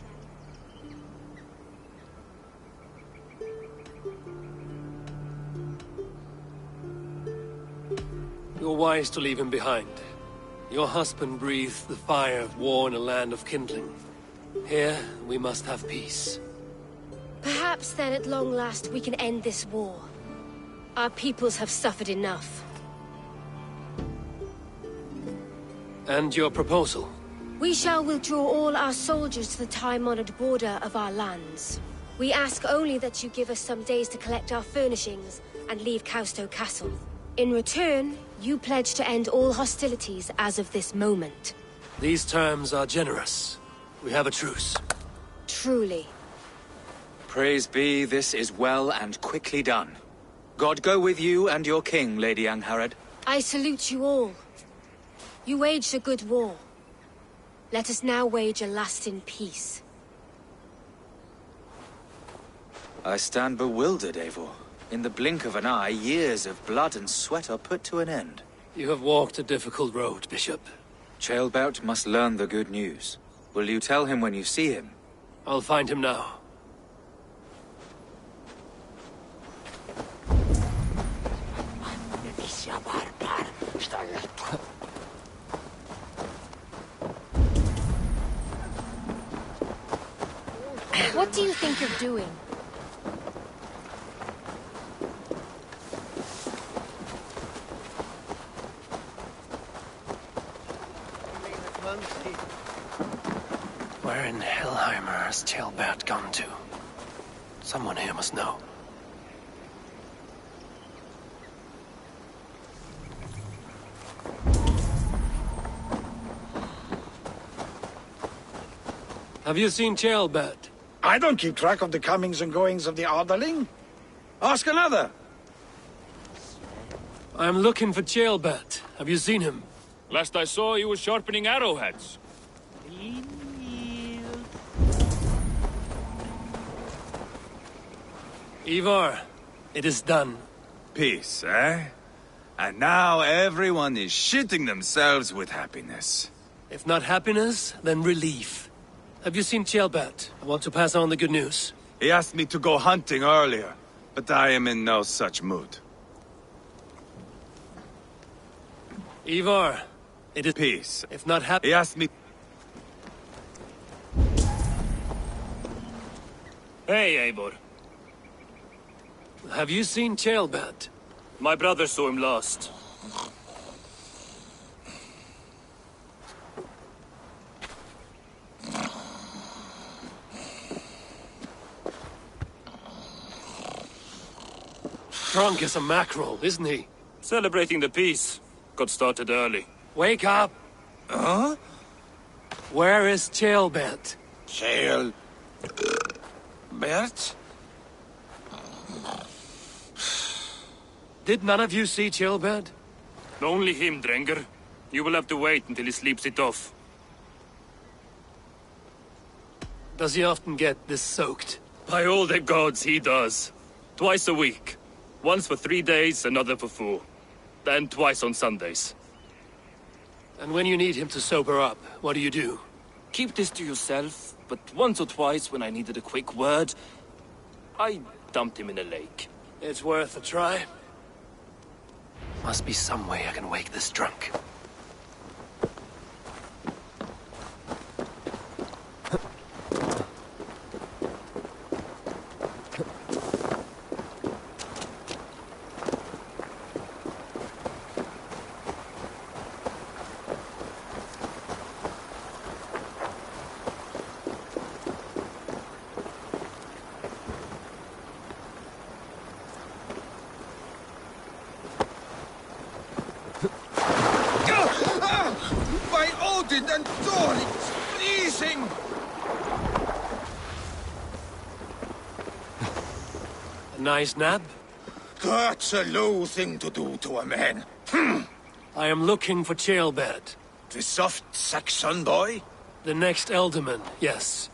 You're wise to leave him behind. Your husband breathed the fire of war in a land of kindling. Here, we must have peace. Perhaps then at long last we can end this war. Our peoples have suffered enough. And your proposal? We shall withdraw all our soldiers to the time-honored border of our lands. We ask only that you give us some days to collect our furnishings and leave Causto Castle. In return, you pledge to end all hostilities as of this moment. These terms are generous. We have a truce. Truly. Praise be, this is well and quickly done. God go with you and your king, Lady Angharad. I salute you all. You waged a good war. Let us now wage a lasting peace. I stand bewildered, Eivor. In the blink of an eye, years of blood and sweat are put to an end. You have walked a difficult road, Bishop. Ceolbert must learn the good news. Will you tell him when you see him? I'll find him now. What do you think you're doing? Where in Hellheimer has Ceolbert gone to? Someone here must know. Have you seen Ceolbert? I don't keep track of the comings and goings of the Arderling. Ask another. I'm looking for Ceolbert. Have you seen him? Last I saw, he was sharpening arrowheads. Ivar, it is done. Peace, eh? And now everyone is shitting themselves with happiness. If not happiness, then relief. Have you seen Ceolbert? I want to pass on the good news. He asked me to go hunting earlier, but I am in no such mood. Ivar, it is peace. If not happy, He asked me. Hey, Eivor. Have you seen Ceolbert? My brother saw him last. Drunk as a mackerel, isn't he? Celebrating the peace. Got started early. Wake up! Huh? Where is Ceolbert? Bert? Did none of you see Ceolbert? Only him, Drenger. You will have to wait until he sleeps it off. Does he often get this soaked? By all the gods, he does. Twice a week. Once for 3 days, another for 4. Then twice on Sundays. And when you need him to sober up, what do you do? Keep this to yourself, but once or twice when I needed a quick word, I dumped him in a lake. It's worth a try. Must be some way I can wake this drunk. By Odin and Thor, it's freezing! A nice nap? That's a low thing to do to a man. I am looking for Ceolbert. The soft Saxon boy? The next Elderman, yes.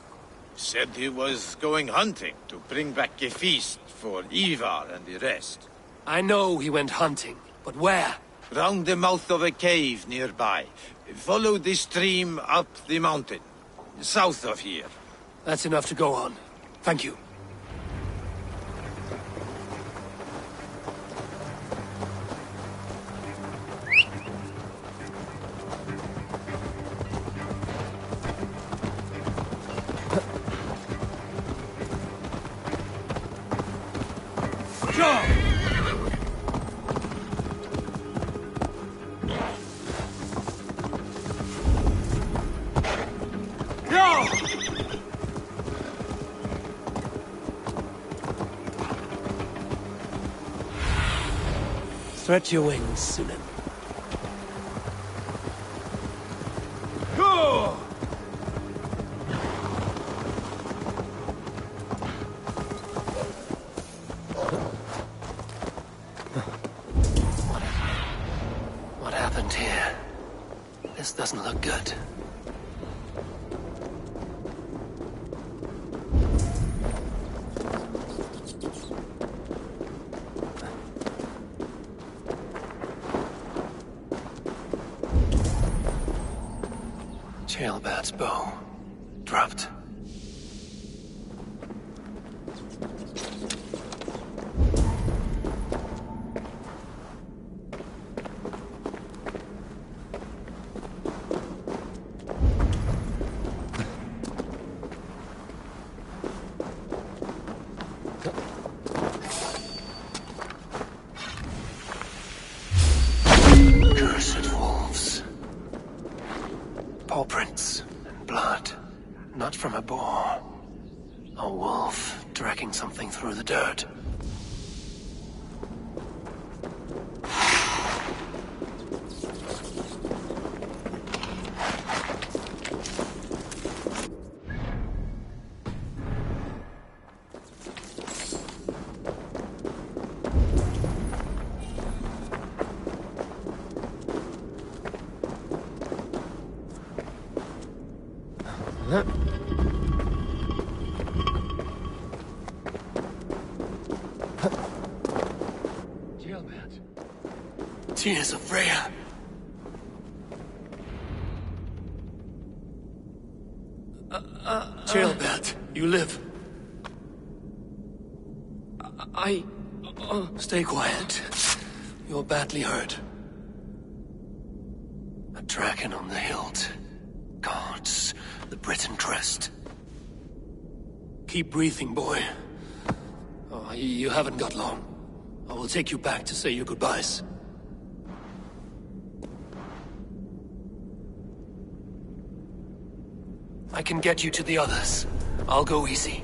Said he was going hunting to bring back a feast for Ivar and the rest. I know he went hunting, but where? Round the mouth of a cave nearby. Follow the stream up the mountain. South of here. That's enough to go on. Thank you. Stretch your wings, Sunan. What happened here? This doesn't look good. Jailbat's bow. Dropped. Cursed wolves. Paw prints and blood. Not from a boar. A wolf dragging something through the dirt. Tears of Freya. Jailbat, you live. Stay quiet. You're badly hurt. A dragon on the hilt. Gods, the Briton crest. Keep breathing, boy. Oh, you haven't got long. I will take you back to say your goodbyes. I can get you to the others. I'll go easy.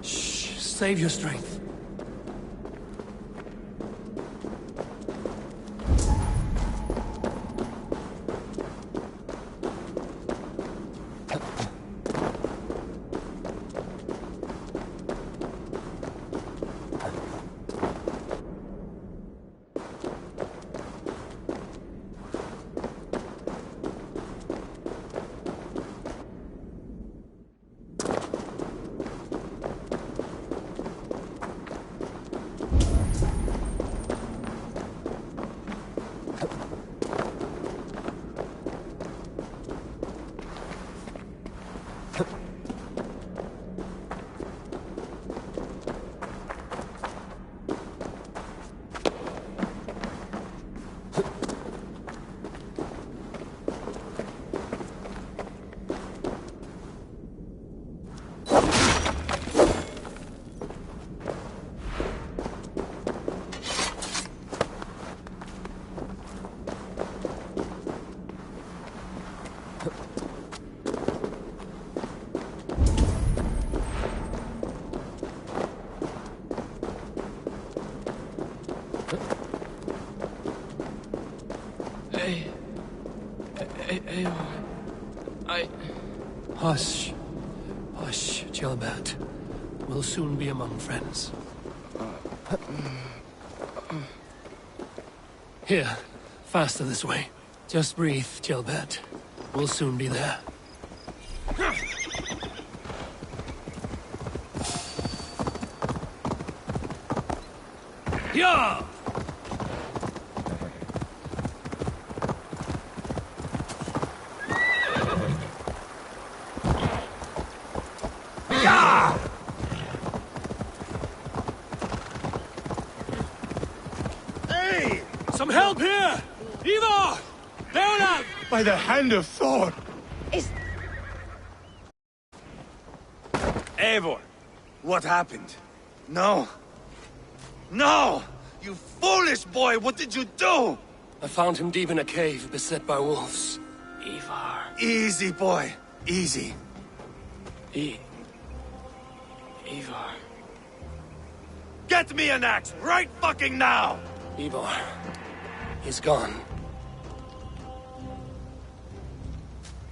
Shh, save your strength. Hush. Hush, Jailbat. We'll soon be among friends. Here. Faster this way. Just breathe, Jailbat. We'll soon be there. Yeah! Some help here! Ivar! Leonard! By the hand of Thor! Eivor, what happened? No. No! You foolish boy, what did you do? I found him deep in a cave, beset by wolves. Ivar. Easy, boy. Easy. Ivar. Get me an axe, right fucking now! Ivar. He's gone.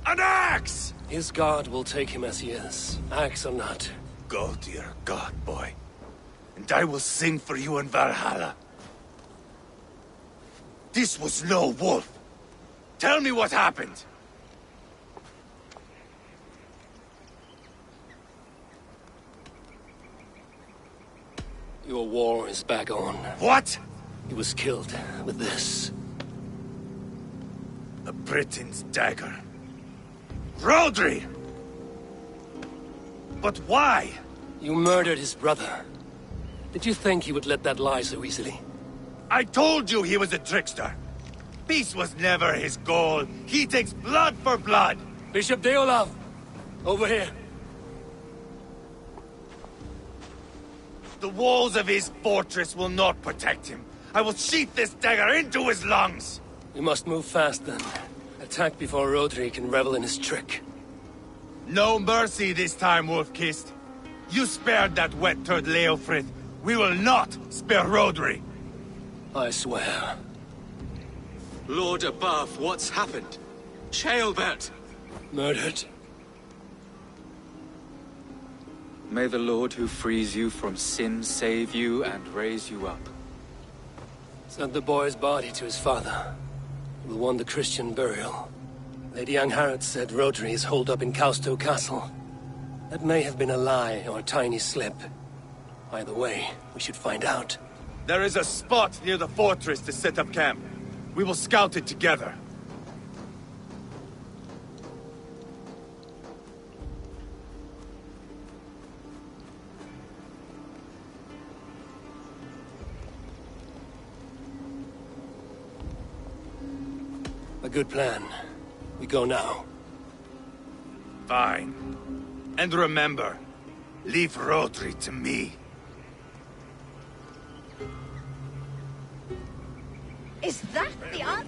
An axe! His god will take him as he is, axe or not. Go to your god, boy. And I will sing for you in Valhalla. This was no wolf. Tell me what happened. Your war is back on. What? He was killed with this. A Briton's dagger. Rodri! But why? You murdered his brother. Did you think he would let that lie so easily? I told you he was a trickster. Peace was never his goal. He takes blood for blood. Bishop Deolav, over here. The walls of his fortress will not protect him. I will sheath this dagger into his lungs. We must move fast then. Attack before Rodri can revel in his trick. No mercy this time, Wolf-Kissed. You spared that wet turd Leofrith. We will not spare Rodri. I swear. Lord above, what's happened? Ceolbert! Murdered. May the Lord who frees you from sin save you and raise you up. Sent the boy's body to his father. He will want the Christian burial. Lady Angharad said Rodri is holed up in Causto Castle. That may have been a lie or a tiny slip. Either way, we should find out. There is a spot near the fortress to set up camp. We will scout it together. A good plan. We go now. Fine. And remember, leave Rodri to me. Is that the answer?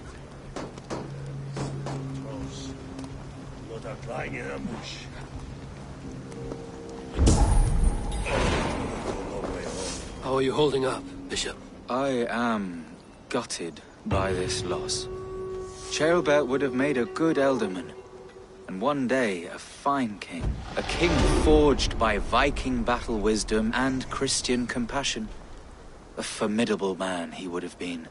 Not are lying in ambush. How are you holding up, Bishop? I am gutted by this loss. Ceolbert would have made a good ealdorman, and one day a fine king. A king forged by Viking battle wisdom and Christian compassion. A formidable man he would have been.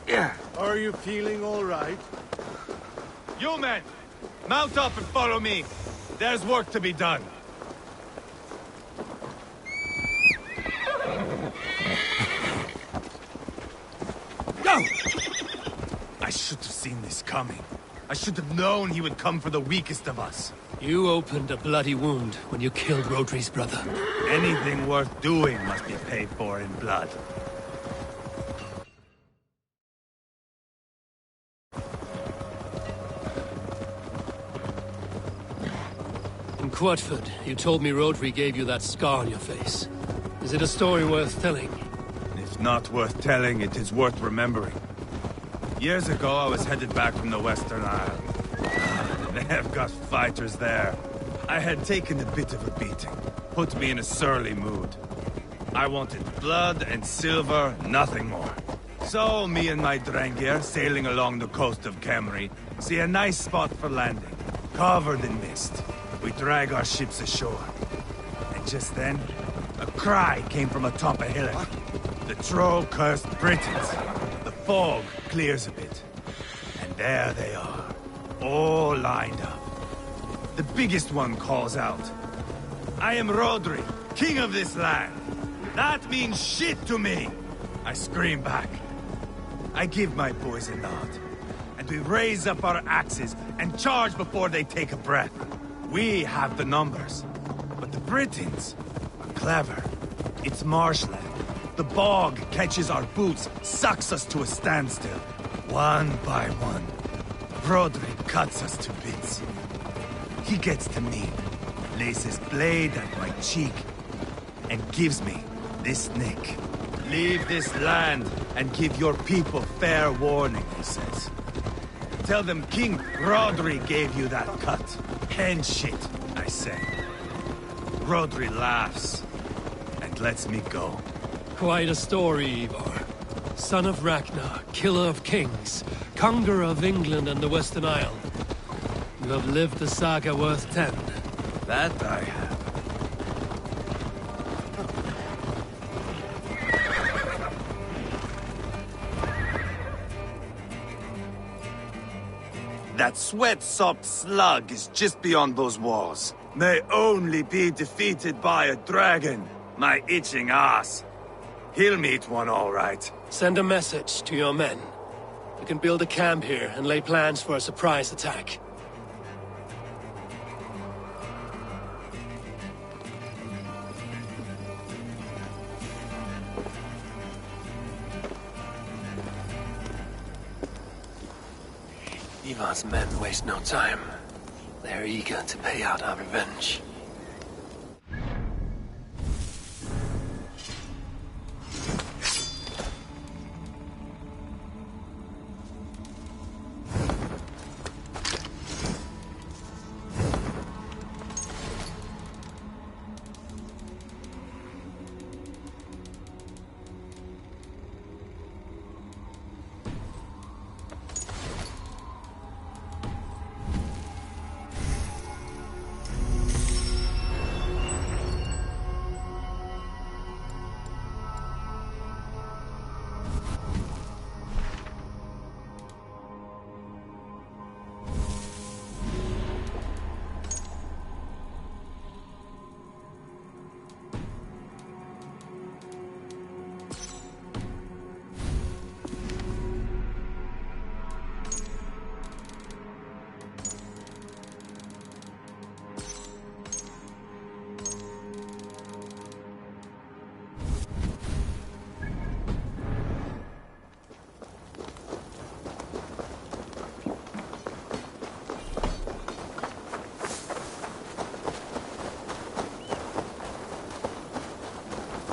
Yeah. Are you feeling all right? You men, mount up and follow me. There's work to be done. Go! I should have seen this coming. I should have known he would come for the weakest of us. You opened a bloody wound when you killed Rodri's brother. Anything worth doing must be paid for in blood. In Quatford, you told me Rodri gave you that scar on your face. Is it a story worth telling? If not worth telling, it is worth remembering. Years ago, I was headed back from the Western Isle. They have got fighters there. I had taken a bit of a beating. Put me in a surly mood. I wanted blood and silver, nothing more. So, me and my Drengir, sailing along the coast of Kemri, see a nice spot for landing, covered in mist. We drag our ships ashore. And just then, a cry came from atop a hillock. The troll-cursed Britons. The fog clears a bit. And there they are, all lined up. The biggest one calls out, "I am Rodri, king of this land. That means shit to me!" I scream back. I give my boys a nod. And we raise up our axes and charge before they take a breath. We have the numbers. But the Britons are clever. It's marshland. The bog catches our boots, sucks us to a standstill. One by one, Rodri cuts us to bits. He gets to me, lays his blade at my cheek, and gives me this nick. Leave this land and give your people fair warning, he says. Tell them King Rodri gave you that cut. Hen shit, I say. Rodri laughs and lets me go. Quite a story, Ivar. Son of Ragnar, killer of kings, conqueror of England and the Western Isle. You have lived the saga worth 10. That I have. That sweat-sopped slug is just beyond those walls. May only be defeated by a dragon. My itching ass. He'll meet one all right. Send a message to your men. We can build a camp here and lay plans for a surprise attack. Ivar's men waste no time. They're eager to pay out our revenge.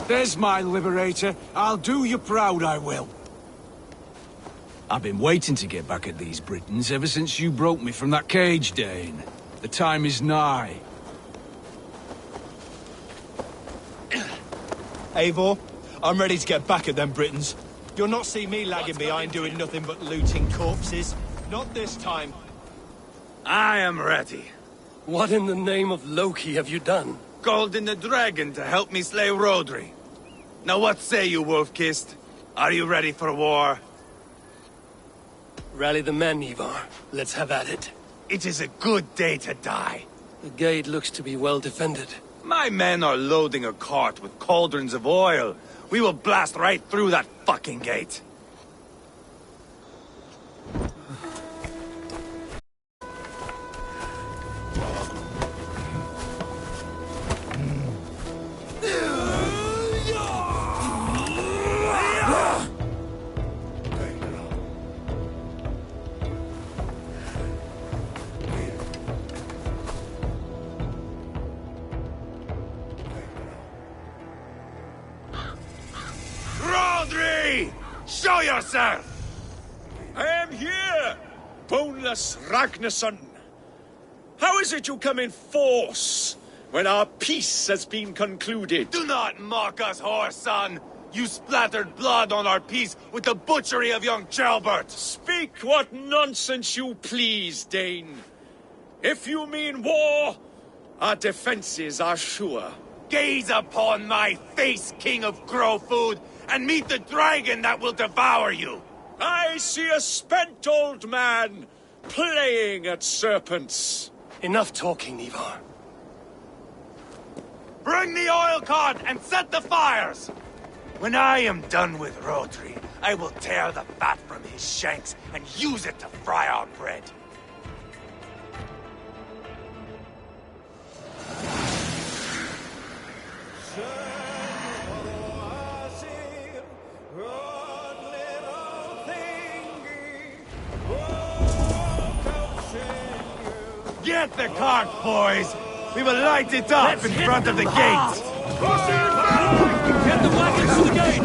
There's my liberator. I'll do you proud, I will. I've been waiting to get back at these Britons ever since you broke me from that cage, Dane. The time is nigh. Eivor, I'm ready to get back at them Britons. You'll not see me lagging behind doing nothing but looting corpses. Not this time. I am ready. What in the name of Loki have you done? Called in the dragon to help me slay Rodri. Now what say you, Wolf-Kissed? Are you ready for war? Rally the men, Ivar. Let's have at it. It is a good day to die. The gate looks to be well defended. My men are loading a cart with cauldrons of oil. We will blast right through that fucking gate. Show yourself! I am here, boneless Ragnarsson. How is it you come in force when our peace has been concluded? Do not mock us, whoreson! You splattered blood on our peace with the butchery of young Gelbert! Speak what nonsense you please, Dane. If you mean war, our defenses are sure. Gaze upon my face, King of Grow-Food, and meet the dragon that will devour you! I see a spent old man playing at serpents. Enough talking, Ivar. Bring the oil cart and set the fires! When I am done with Rodri, I will tear the fat from his shanks and use it to fry our bread. Get the cart, boys! We will light it up in front of the gate! Get the wagons to the gate!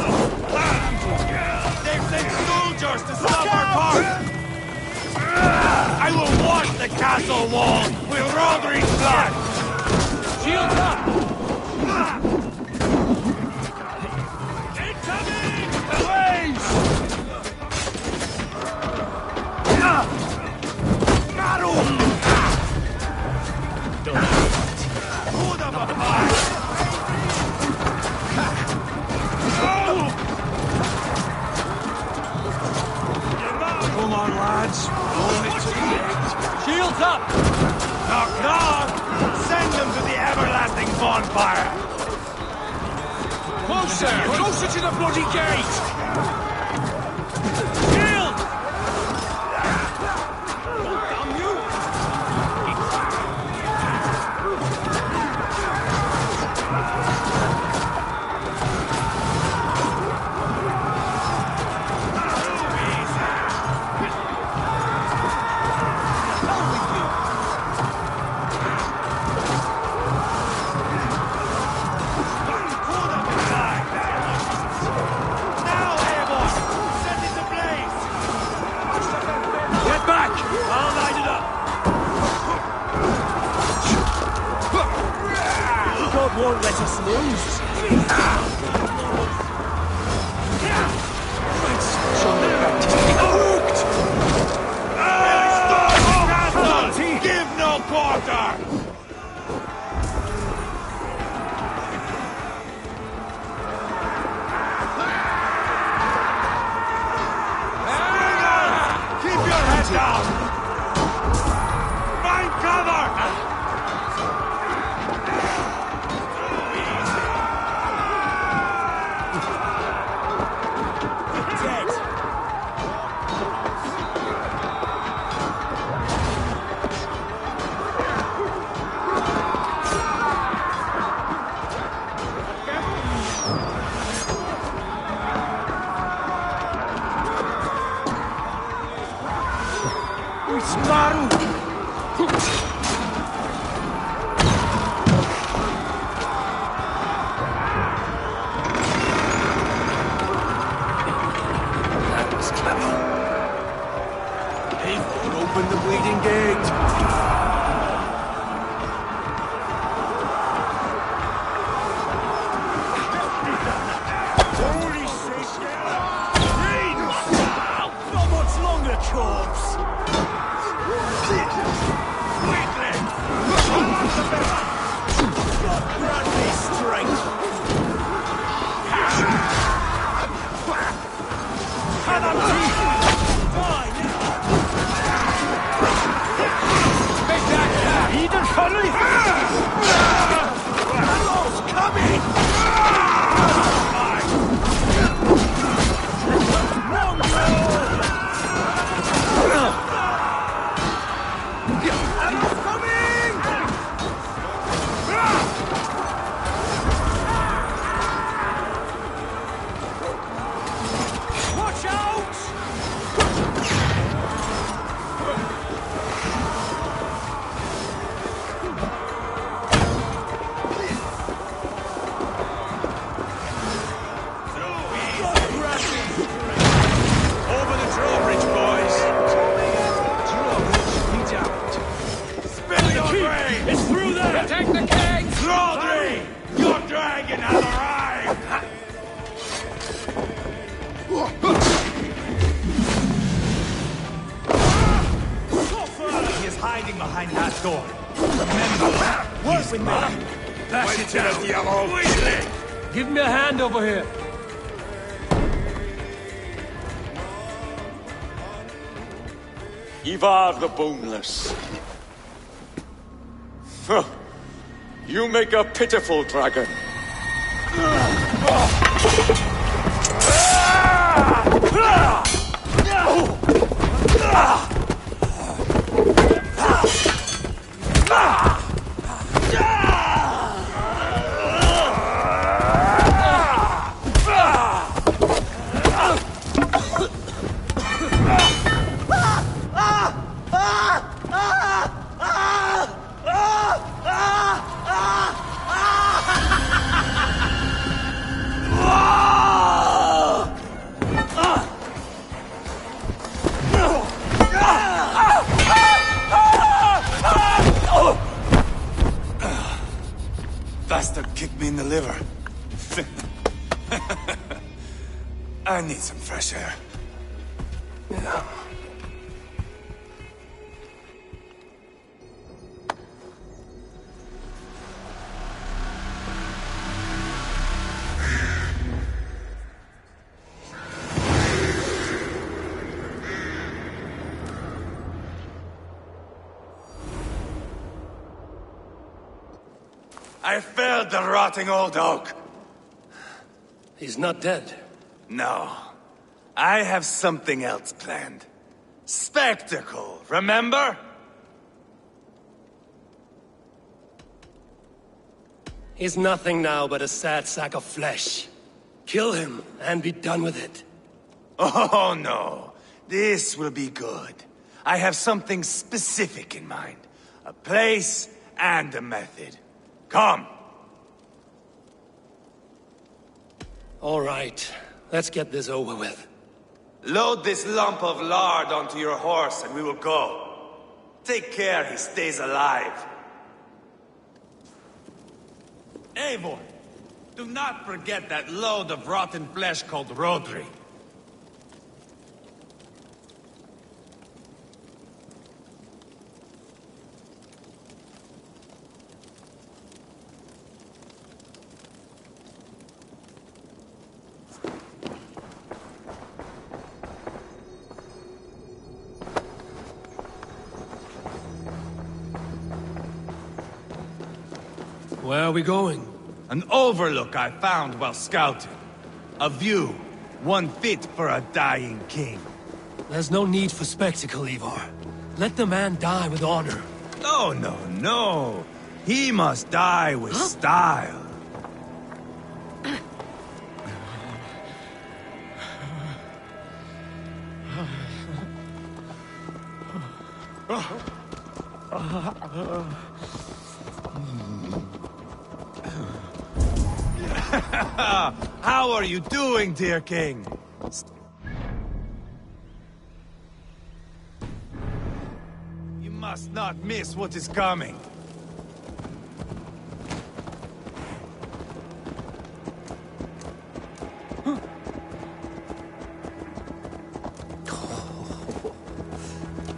They've sent soldiers to stop our cart! I will wash the castle wall with Roderick's blood! Shields up! Incoming! Please! Come on, lads. Roll it to the gate. Shields up! Knock, knock! Send them to the everlasting bonfire! Closer! Closer to the bloody gate! Shield! Won't let us lose. Give no quarter! Keep your head down! Find cover! Open the bleeding gate. Holy shit! Not much longer, corpse! God grant me strength! Hiding behind that door. Remember, work with me. Dash it down, quickly. Give me a hand over here. Ivar the Boneless. Huh. You make a pitiful dragon. I need some fresh air. Yeah. I felled the rotting old oak. He's not dead. No. I have something else planned. Spectacle, remember? He's nothing now but a sad sack of flesh. Kill him and be done with it. Oh no. This will be good. I have something specific in mind. A place and a method. Come. All right. Let's get this over with. Load this lump of lard onto your horse and we will go. Take care he stays alive. Eivor, do not forget that load of rotten flesh called Rodri. Where are we going? An overlook I found while scouting. A view, one fit for a dying king. There's no need for spectacle, Ivar. Let the man die with honor. No, no, no. He must die with style. How are you doing, dear king? You must not miss what is coming.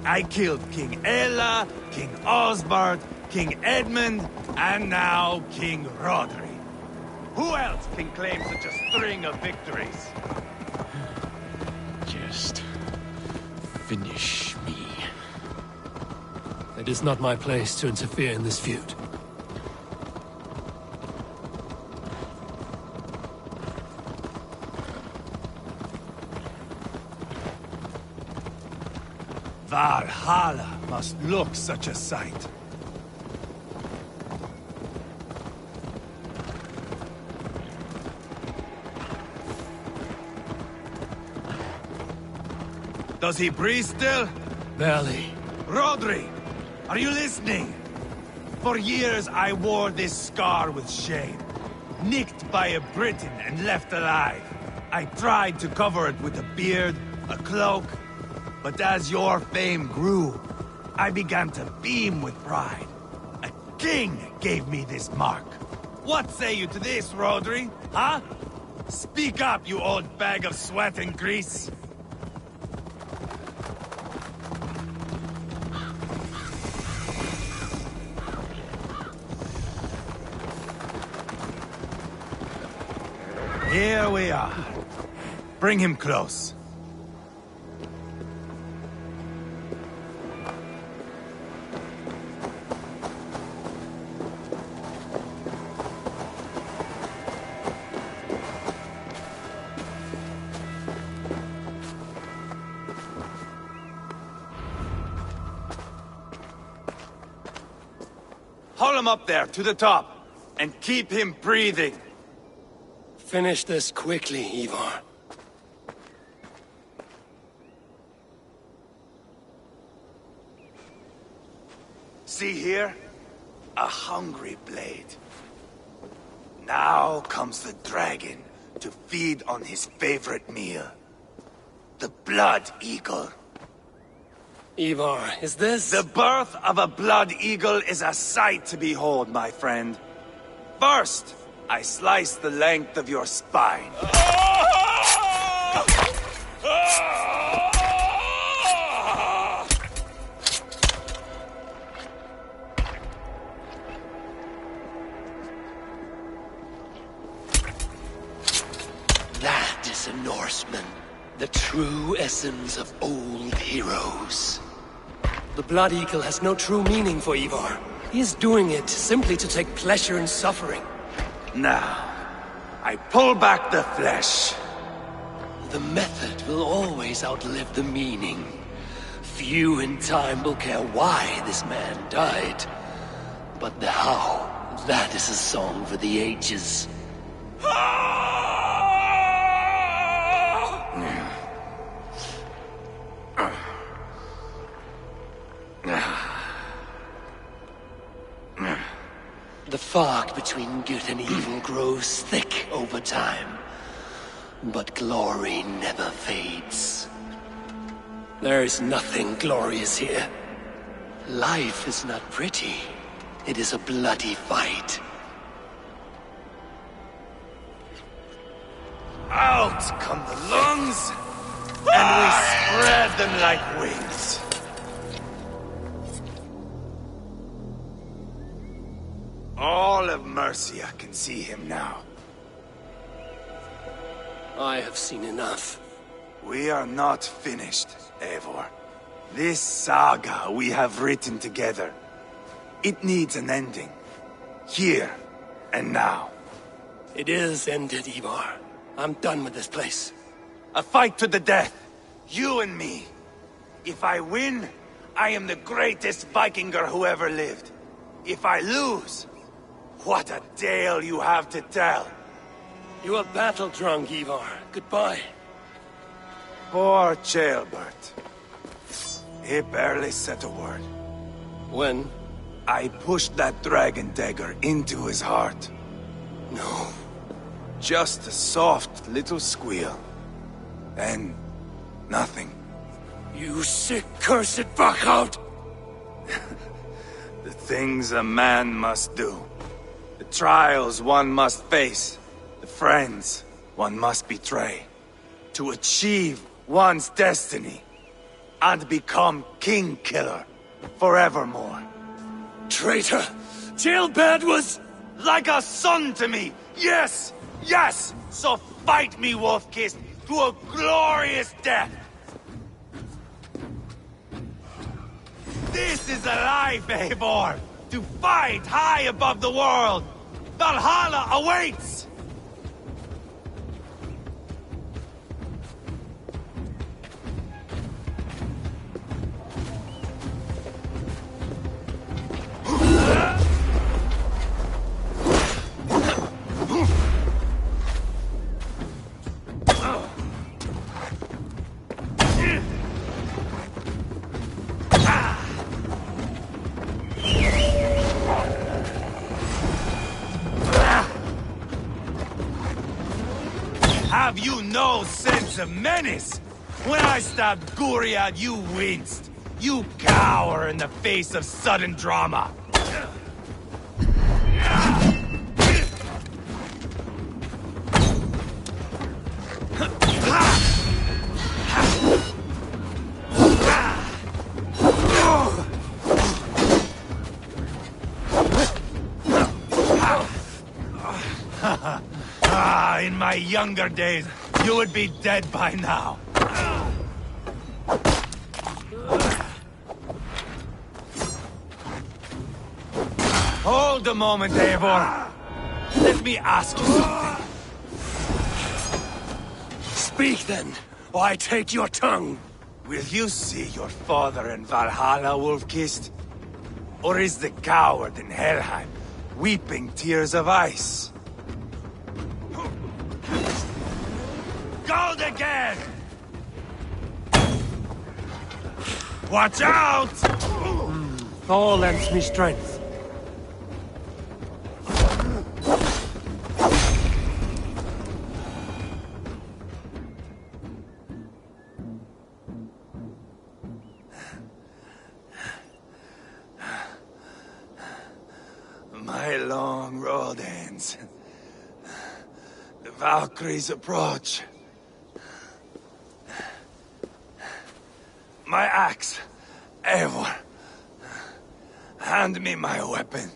I killed King Ella, King Osbert, King Edmund, and now King Rodri. Who else can claim such a string of victories? Just finish me. It is not my place to interfere in this feud. Valhalla must look such a sight. Does he breathe still? Barely. Rodri, are you listening? For years I wore this scar with shame. Nicked by a Briton and left alive. I tried to cover it with a beard, a cloak, but as your fame grew, I began to beam with pride. A king gave me this mark. What say you to this, Rodri? Huh? Speak up, you old bag of sweat and grease. Here we are. Bring him close. Haul him up there, to the top, and keep him breathing. Finish this quickly, Ivar. See here? A hungry blade. Now comes the dragon to feed on his favorite meal. The blood eagle. Ivar, is this... The birth of a blood eagle is a sight to behold, my friend. First, I slice the length of your spine. That is a Norseman. The true essence of old heroes. The Blood Eagle has no true meaning for Ivar. He is doing it simply to take pleasure in suffering. Now, I pull back the flesh. The method will always outlive the meaning. Few in time will care why this man died. But the how, that is a song for the ages. The fog between good and evil grows thick over time. But glory never fades. There is nothing glorious here. Life is not pretty. It is a bloody fight. Out come the lungs, and we spread them like wings. All of Mercia can see him now. I have seen enough. We are not finished, Eivor. This saga we have written together, it needs an ending. Here and now. It is ended, Ivar. I'm done with this place. A fight to the death. You and me. If I win, I am the greatest Vikinger who ever lived. If I lose, what a tale you have to tell. You are battle-drunk, Ivar. Goodbye. Poor Ceolbert. He barely said a word. When? I pushed that dragon dagger into his heart. No. Just a soft little squeal. Then, nothing. You sick, cursed fuck-out! The things a man must do. The trials one must face. The friends one must betray. To achieve one's destiny. And become king killer forevermore. Traitor! Ceolbert was... like a son to me! Yes! Yes! So fight me, Wolf-Kissed, to a glorious death! This is a life, Eivor! To fight high above the world! Valhalla awaits! Have you no sense of menace? When I stabbed Guriad, you winced. You cower in the face of sudden drama. In my younger days, you would be dead by now. Hold a moment, Eivor. Let me ask you something. Speak then, or I take your tongue. Will you see your father in Valhalla, Wolf-Kissed? Or is the coward in Helheim weeping tears of ice? Gold again! Watch out! Thor lends me strength. My long road ends. Valkyries approach. My axe, Eivor. Hand me my weapon.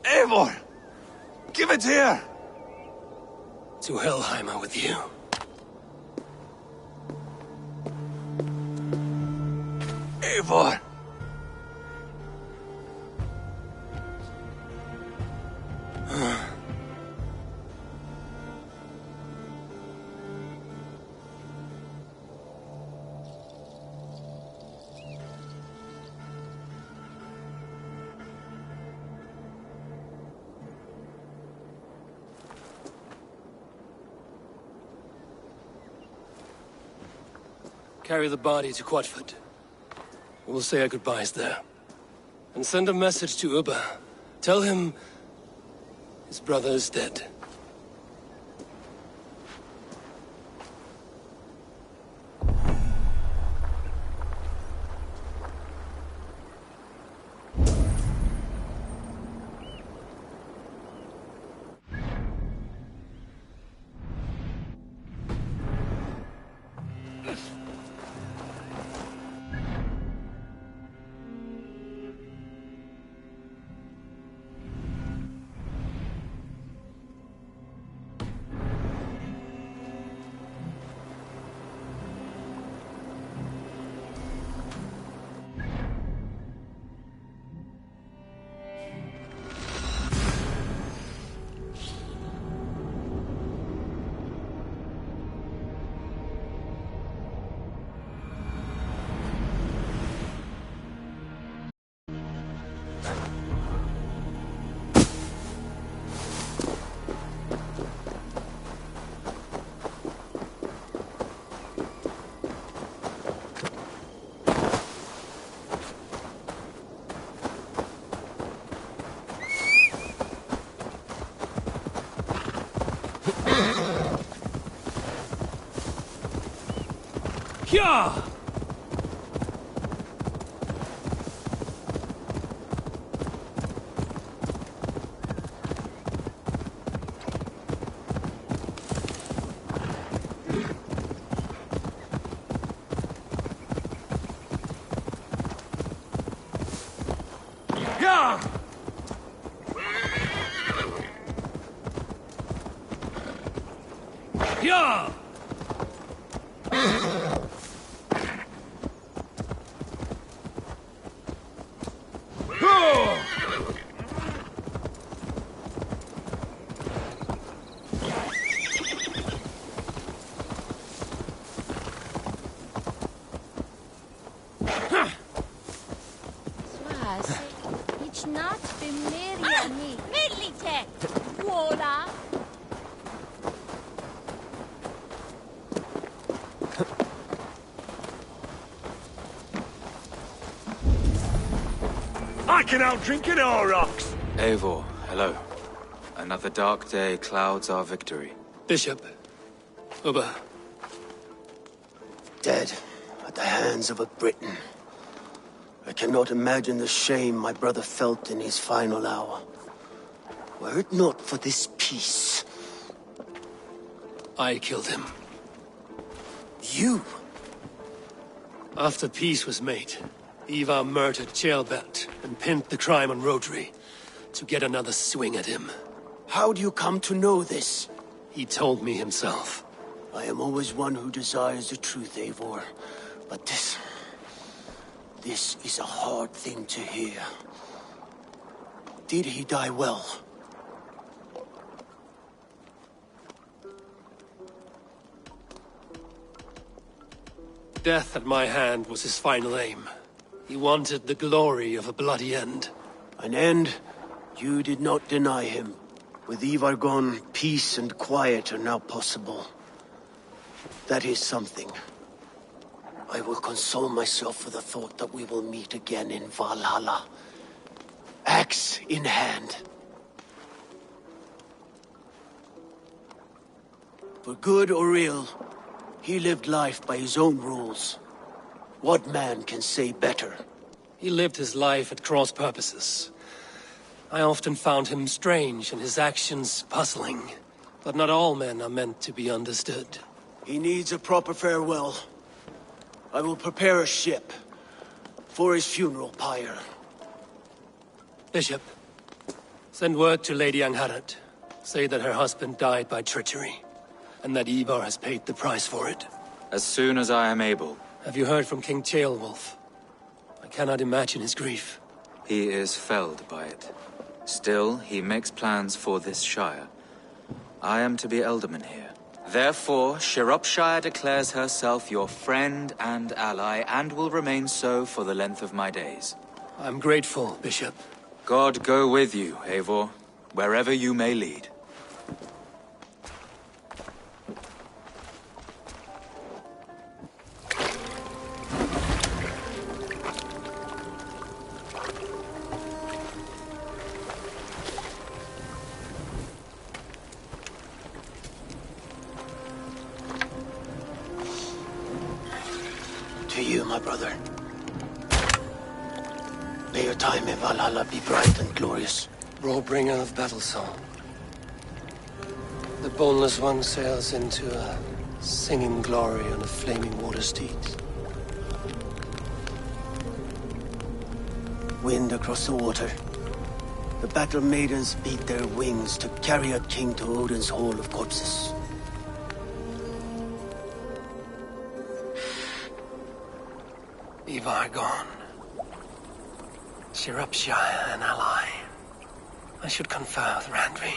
Eivor! Give it here! To Helheim with you. Eivor! Carry the body to Quatford. We'll say our goodbyes there. And send a message to Ubba. Tell him his brother is dead. Yeah! Yeah! Yeah! It's not Bimiriani. Millite! Vuola! I can outdrink it all, rocks. Eivor, hello. Another dark day clouds our victory. Bishop. Ubba. Dead at the hands of a Briton. I cannot imagine the shame my brother felt in his final hour. Were it not for this peace. I killed him. You? After peace was made, Ivar murdered Ceolbert and pinned the crime on Rodri to get another swing at him. How do you come to know this? He told me himself. I am always one who desires the truth, Eivor. But this is a hard thing to hear. Did he die well? Death at my hand was his final aim. He wanted the glory of a bloody end. An end you did not deny him. With Ivar gone, peace and quiet are now possible. That is something. I will console myself for the thought that we will meet again in Valhalla. Axe in hand. For good or ill, He lived life by his own rules. What man can say better? He lived his life at cross purposes. I often found him strange and his actions puzzling. But not all men are meant to be understood. He needs a proper farewell. I will prepare a ship for his funeral pyre. Bishop, send word to Lady Angharad. Say that her husband died by treachery, and that Ivar has paid the price for it. As soon as I am able. Have you heard from King Ceolwulf? I cannot imagine his grief. He is felled by it. Still, he makes plans for this shire. I am to be Elderman here. Therefore, Shropshire declares herself your friend and ally, and will remain so for the length of my days. I'm grateful, Bishop. God go with you, Eivor, wherever you may lead. To you, my brother. May your time in Valhalla be bright and glorious. Rollbringer of battle song. The boneless one sails into a singing glory on a flaming water steed. Wind across the water. The battle maidens beat their wings to carry a king to Odin's Hall of Corpses. Ivar gone. Shropshire an ally. I should confer with Randvi.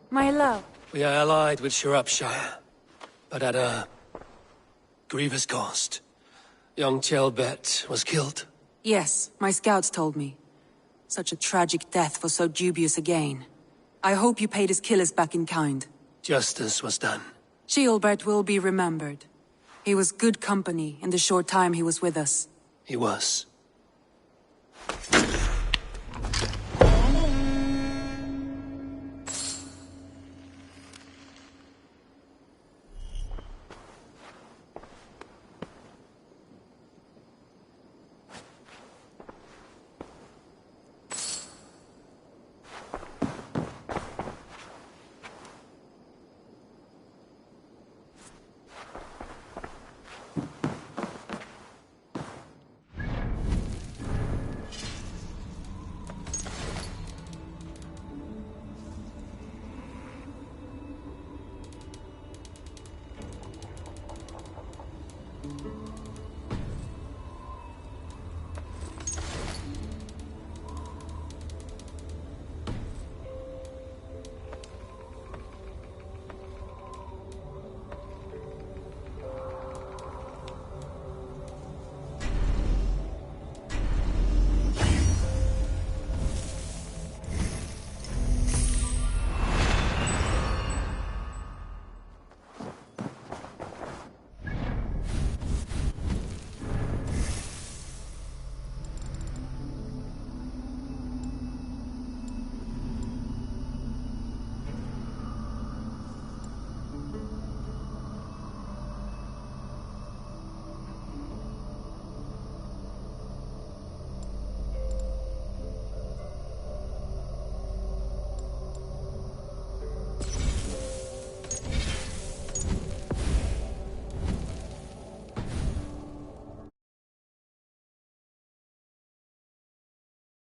My love. We are allied with Shropshire, but at a grievous cost. Young Chelbet was killed. Yes, my scouts told me. Such a tragic death for so dubious a gain. I hope you paid his killers back in kind. Justice was done. Ceolbert will be remembered. He was good company in the short time he was with us. He was.